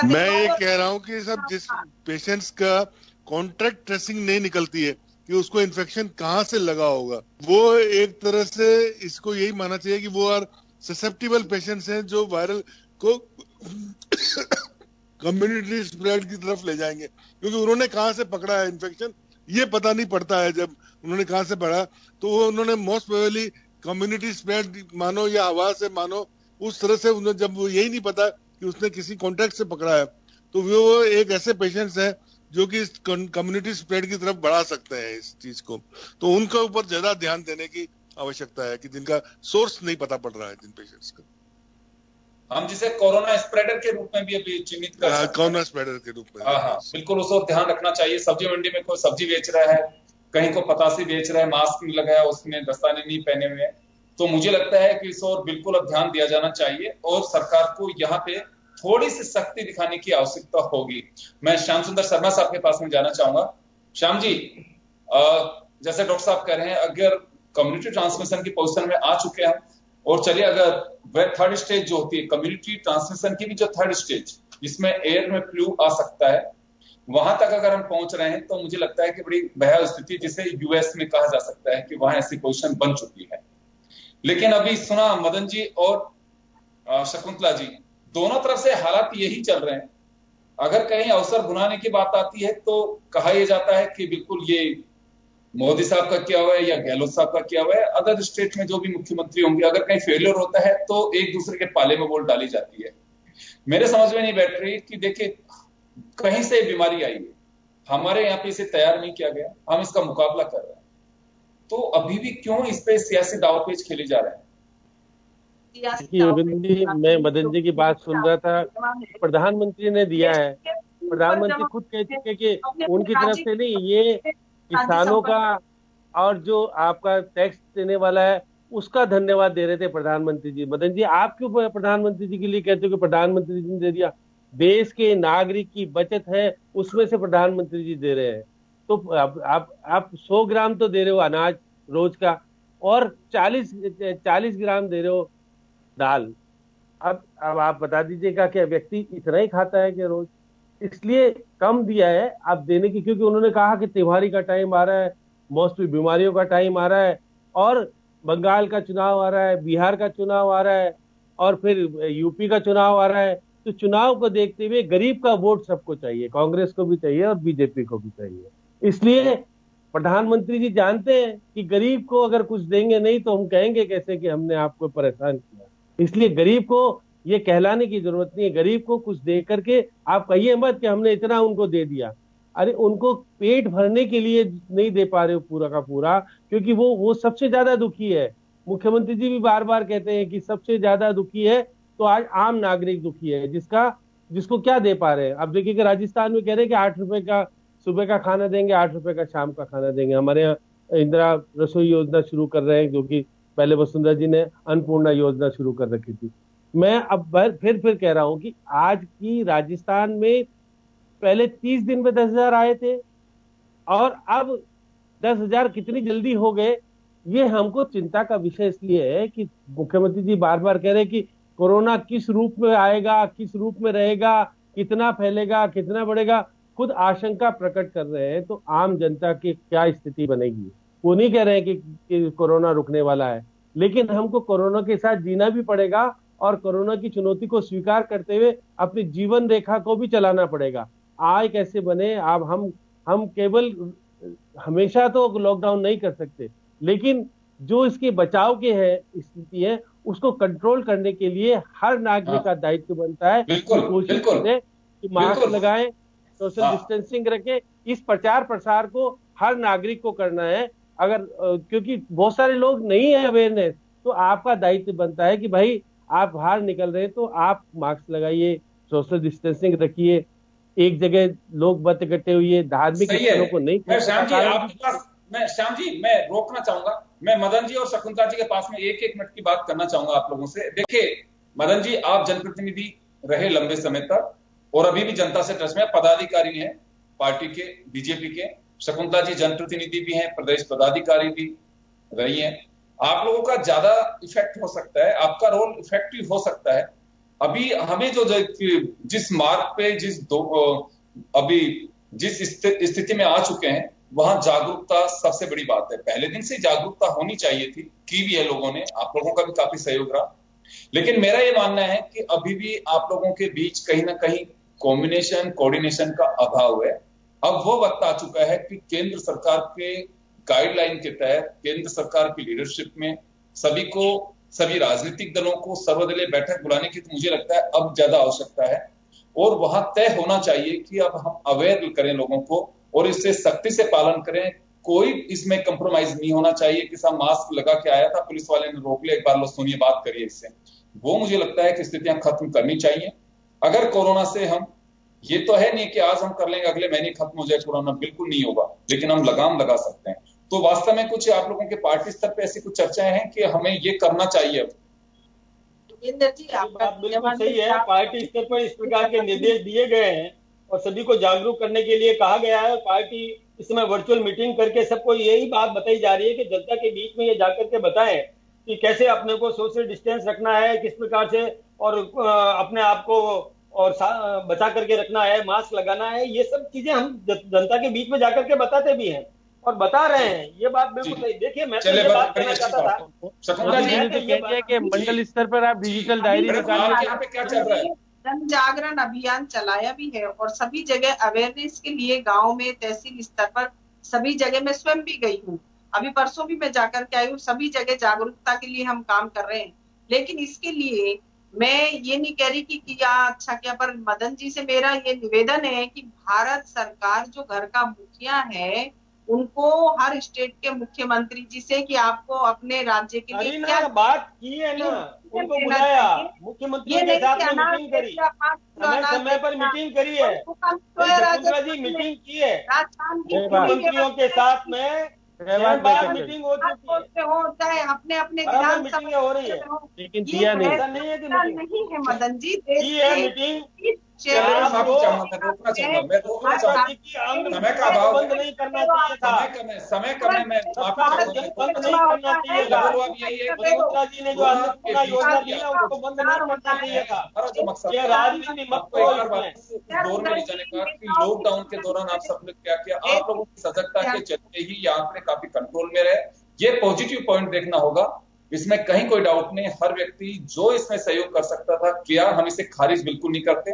मैं ये कह रहा हूँ कि सब जिस पेशेंट्स का कॉन्ट्रैक्ट ट्रेसिंग नहीं निकलती है कि उसको इन्फेक्शन कहाँ से लगा होगा, वो एक तरह से इसको यही मानना चाहिए कि वो आर ससेप्टिबल पेशेंट्स हैं जो वायरल को कम्युनिटी स्प्रेड की तरफ ले जाएंगे, क्योंकि उन्होंने कहां से पकड़ा है इन्फेक्शन ये पता नहीं पड़ता है। जब उन्होंने कहां से पकड़ा तो वो उन्होंने मोस्ट प्रोबेबली कम्युनिटी स्प्रेड मानो या हवा से मानो, उस तरह से उन्हें जब वो यही नहीं पता कि उसने किसी कॉन्टैक्ट से पकड़ा है, तो वो एक ऐसे पेशेंट्स हैं जो कि कम्युनिटी स्प्रेड की तरफ बढ़ा सकते हैं इस चीज को। तो उनके ऊपर ज्यादा ध्यान देने की आवश्यकता है कि जिनका सोर्स नहीं पता पड़ रहा है, जिन पेशेंट्स का हम जिसे कोरोना स्प्रेडर के रूप में भी अभी चिन्हित कर सकते हैं। कोरोना स्प्रेडर के रूप में हाँ, बिल्कुल उस और ध्यान रखना चाहिए। सब्जी मंडी में कोई सब्जी बेच रहा है, कहीं को पतासी बेच रहा है, मास्क नहीं लगाया, उसने दस्ताने नहीं पहने हुए हैं, तो मुझे लगता है कि इस और बिल्कुल अब ध्यान दिया जाना चाहिए और सरकार को यहाँ पे थोड़ी सी सख्ती दिखाने की आवश्यकता होगी। मैं श्याम सुंदर शर्मा साहब के पास में जाना चाहूंगा। श्याम जी, जैसे डॉक्टर साहब कह रहे हैं, अगर कम्युनिटी ट्रांसमिशन की पोजीशन में आ चुके हैं और चलिए अगर वह थर्ड स्टेज जो होती है कम्युनिटी ट्रांसमिशन की भी जो थर्ड स्टेज जिसमें एयर में फ्लू आ सकता है, वहां तक अगर हम पहुंच रहे हैं तो मुझे लगता है कि बड़ी भयावह स्थिति जिसे यूएस में कहा जा सकता है कि वहां ऐसी पोजीशन बन चुकी है। लेकिन अभी सुना मदन जी और शकुंतला जी, दोनों तरफ से हालात यही चल रहे हैं। अगर कहीं अवसर भुनाने की बात आती है तो कहा यह जाता है कि बिल्कुल ये मोदी साहब का किया हुआ है या गहलोत साहब का किया हुआ है। अदर स्टेट में जो भी मुख्यमंत्री होंगे, अगर कहीं फेलियर होता है तो एक दूसरे के पाले में वोट डाली जाती है। मेरे समझ में नहीं बैठ रही कि देखिए कहीं से बीमारी आई है, हमारे यहाँ पे इसे तैयार नहीं किया गया, हम इसका मुकाबला कर रहे हैं, तो अभी भी क्यों इस पे सियासी दावपेच खेले जा रहे हैं? मैं मदन जी की बात सुन रहा था, प्रधानमंत्री ने दिया है, प्रधानमंत्री खुद कह चुके कि उनकी तरफ से नहीं, ये किसानों का और जो आपका टैक्स देने वाला है उसका धन्यवाद दे रहे थे प्रधानमंत्री जी। मदन जी, आप क्यों प्रधानमंत्री जी के लिए कहते हो कि प्रधानमंत्री जी ने दे दिया? देश के नागरिक की बचत है, उसमें से प्रधानमंत्री जी दे रहे हैं। तो आप 100 ग्राम तो दे रहे हो अनाज रोज का, और 40 ग्राम दे रहे हो दाल। अब आप बता दीजिएगा कि व्यक्ति इतना ही खाता है कि रोज? इसलिए कम दिया है आप देने की, क्योंकि उन्होंने कहा कि त्योहारी का टाइम आ रहा है, मौसमी बीमारियों का टाइम आ रहा है, और बंगाल का चुनाव आ रहा है, बिहार का चुनाव आ रहा है, और फिर यूपी का चुनाव आ रहा है। तो चुनाव को देखते हुए गरीब का वोट सबको चाहिए, कांग्रेस को भी चाहिए और बीजेपी को भी चाहिए। इसलिए प्रधानमंत्री जी जानते हैं कि गरीब को अगर कुछ देंगे नहीं तो हम कहेंगे कैसे कि हमने आपको परेशान किया। इसलिए गरीब को ये कहलाने की जरूरत नहीं है। गरीब को कुछ दे करके आप कहिए मत कि हमने इतना उनको दे दिया। अरे उनको पेट भरने के लिए नहीं दे पा रहे हो पूरा का पूरा, क्योंकि वो सबसे ज्यादा दुखी है। मुख्यमंत्री जी भी बार बार कहते हैं कि सबसे ज्यादा दुखी है तो आज आम नागरिक दुखी है, जिसको क्या दे पा रहे हैं। अब देखिए कि राजस्थान में कह रहे हैं कि 8 रुपए का सुबह का खाना देंगे, 8 रुपए का शाम का खाना देंगे। हमारे यहाँ इंदिरा रसोई योजना शुरू कर रहे हैं, क्योंकि पहले वसुंधरा जी ने अन्नपूर्णा योजना शुरू कर रखी थी। मैं अब फिर कह रहा हूं कि आज की राजस्थान में पहले 30 दिन में 10,000 आए थे और अब 10,000 कितनी जल्दी हो गए, ये हमको चिंता का विषय इसलिए है कि मुख्यमंत्री जी बार बार कह रहे हैं कि कोरोना किस रूप में आएगा, किस रूप में रहेगा, कितना फैलेगा, कितना बढ़ेगा, खुद आशंका प्रकट कर रहे हैं। तो आम जनता की क्या स्थिति बनेगी? वो नहीं कह रहे हैं कि कोरोना रुकने वाला है, लेकिन हमको कोरोना के साथ जीना भी पड़ेगा और कोरोना की चुनौती को स्वीकार करते हुए अपनी जीवन रेखा को भी चलाना पड़ेगा। आय कैसे बने? अब हम केवल हमेशा तो लॉकडाउन नहीं कर सकते, लेकिन जो इसके बचाव के है स्थिति है उसको कंट्रोल करने के लिए हर नागरिक का दायित्व बनता है। कोशिश करें कि मास्क लगाएं, सोशल डिस्टेंसिंग रखें। इस प्रचार प्रसार को हर नागरिक को करना है। अगर क्योंकि बहुत सारे लोग नहीं है अवेयरनेस, तो आपका दायित्व बनता है कि भाई आप बाहर निकल रहे हैं तो आप मास्क लगाइए, सोशल डिस्टेंसिंग रखिए, एक जगह लोग मत इकट्ठे हुए, धार्मिक स्थलों को नहीं। श्याम जी मैं रोकना चाहूंगा, मैं मदन जी और शकुंतला जी के पास में एक मिनट की बात करना चाहूंगा आप लोगों से। देखिए मदन जी, आप जनप्रतिनिधि रहे लंबे समय तक और अभी भी जनता से टच में, पदाधिकारी हैं पार्टी के, बीजेपी के। शकुंतला जी जनप्रतिनिधि भी हैं, प्रदेश पदाधिकारी भी रही हैं। आप लोगों का ज्यादा इफेक्ट हो सकता है, आपका रोल इफेक्टिव हो सकता है। अभी हमें जो जिस मार्ग पे अभी जिस स्थिति में आ चुके हैं, वहां जागरूकता सबसे बड़ी बात है। पहले दिन से जागरूकता होनी चाहिए थी, की भी है लोगों ने, आप लोगों का भी काफी सहयोग रहा। लेकिन मेरा ये मानना है कि अभी भी आप लोगों के बीच कहीं ना कहीं कॉम्बिनेशन, कोऑर्डिनेशन का अभाव है। अब वो वक्त आ चुका है कि केंद्र सरकार के गाइडलाइन के तहत, केंद्र सरकार की लीडरशिप में सभी राजनीतिक दलों को सर्वदलीय बैठक बुलाने की तो मुझे लगता है अब ज्यादा आवश्यकता है। और वहां तय होना चाहिए कि अब हम अवेयर करें लोगों को और इससे सख्ती से पालन करें। कोई इसमें कंप्रोमाइज नहीं होना चाहिए कि सब मास्क लगा के आया था, पुलिस वाले ने रोक लिया, एक बार लो सुनिए बात करिए इससे। वो मुझे लगता है कि स्थितियां खत्म करनी चाहिए। अगर कोरोना से हम, ये तो है नहीं कि आज हम कर लेंगे अगले महीने खत्म हो जाए कोरोना, बिल्कुल नहीं होगा, लेकिन हम लगाम लगा सकते हैं। तो वास्तव में कुछ आप लोगों के पार्टी स्तर पे ऐसी कुछ चर्चाएं हैं कि हमें ये करना चाहिए। जोगिंदर जी, आप बात बिल्कुल सही है। पार्टी स्तर पर इस प्रकार के निर्देश दिए गए हैं और सभी को जागरूक करने के लिए कहा गया है। पार्टी इस समय वर्चुअल मीटिंग करके सबको यही बात बताई जा रही है कि जनता के बीच में ये जाकर के बताएं कि कैसे अपने को सोशल डिस्टेंस रखना है, किस प्रकार से और अपने आप को और बचा करके रखना है, मास्क लगाना है। ये सब चीजें हम जनता के बीच में जाकर के बताते भी हैं और बता रहे हैं। ये बात बिल्कुल सही। देखिए मैं तो ये बात कहना चाहता था कि मंडल स्तर पर आप डिजिटल डायरी निकालिए। क्या चल रहा है? जन जागरण अभियान चलाया भी है और सभी जगह अवेयरनेस के लिए गांव में, तहसील स्तर पर सभी जगह मैं स्वयं भी गई हूँ। अभी परसों भी मैं जाकर के आई हूँ। सभी जगह जागरूकता के लिए हम काम कर रहे हैं। लेकिन इसके लिए मैं ये नहीं कह रही कि क्या अच्छा क्या, पर मदन जी से मेरा ये निवेदन है कि भारत सरकार जो घर का मुखिया है, उनको हर स्टेट के मुख्यमंत्री जी से कि आपको अपने राज्य के लिए क्या बात की है ना, उनको बुलाया, मुख्यमंत्री के साथ में मीटिंग करी, समय पर मीटिंग करी है, जी मीटिंग की है मुख्यमंत्रियों के साथ में, मीटिंग हो चुकी है, अपने विधानसभा हो रही है, लेकिन दिया नहीं है मदन जी। मीटिंग समय का अभाव, बंद नहीं करना चाहिए था, समय करने में बंद नहीं करना चाहिए था। मुख्यमंत्री जी ने जो योजना दिया उसको बंद नहीं करना चाहिए था। ये राजनीति मत दौर में ले जाने का कि लॉकडाउन के दौरान आप सब ने क्या किया, आप लोगों की सजगता के चलते ही ये आंकड़े काफी कंट्रोल में रहे। ये पॉजिटिव पॉइंट देखना होगा, इसमें कहीं कोई डाउट नहीं। हर व्यक्ति जो इसमें सहयोग कर सकता था किया, हम इसे खारिज बिल्कुल नहीं करते।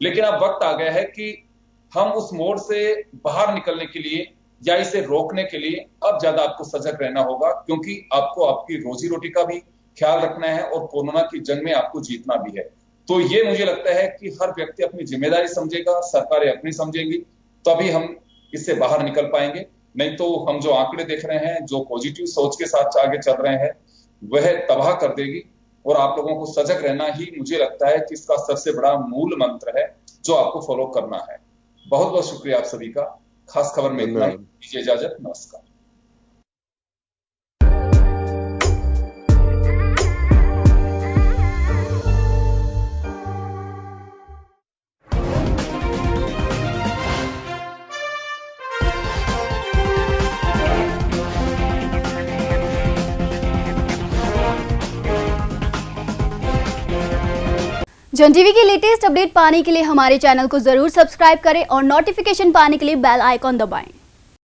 लेकिन अब वक्त आ गया है कि हम उस मोड़ से बाहर निकलने के लिए या इसे रोकने के लिए अब ज्यादा आपको सजग रहना होगा, क्योंकि आपको आपकी रोजी रोटी का भी ख्याल रखना है और कोरोना की जंग में आपको जीतना भी है। तो ये मुझे लगता है कि हर व्यक्ति अपनी जिम्मेदारी समझेगा, सरकारें अपनी समझेंगी, तभी हम इससे बाहर निकल पाएंगे। नहीं तो हम जो आंकड़े देख रहे हैं, जो पॉजिटिव सोच के साथ आगे चल रहे हैं, वह तबाह कर देगी। और आप लोगों को सजग रहना ही मुझे लगता है कि इसका सबसे बड़ा मूल मंत्र है जो आपको फॉलो करना है। बहुत बहुत शुक्रिया आप सभी का। खास खबर में इतना ही, दीजिए इजाजत, नमस्कार। जन टीवी की लेटेस्ट अपडेट पाने के लिए हमारे चैनल को जरूर सब्सक्राइब करें और नोटिफिकेशन पाने के लिए बेल आइकॉन दबाएं।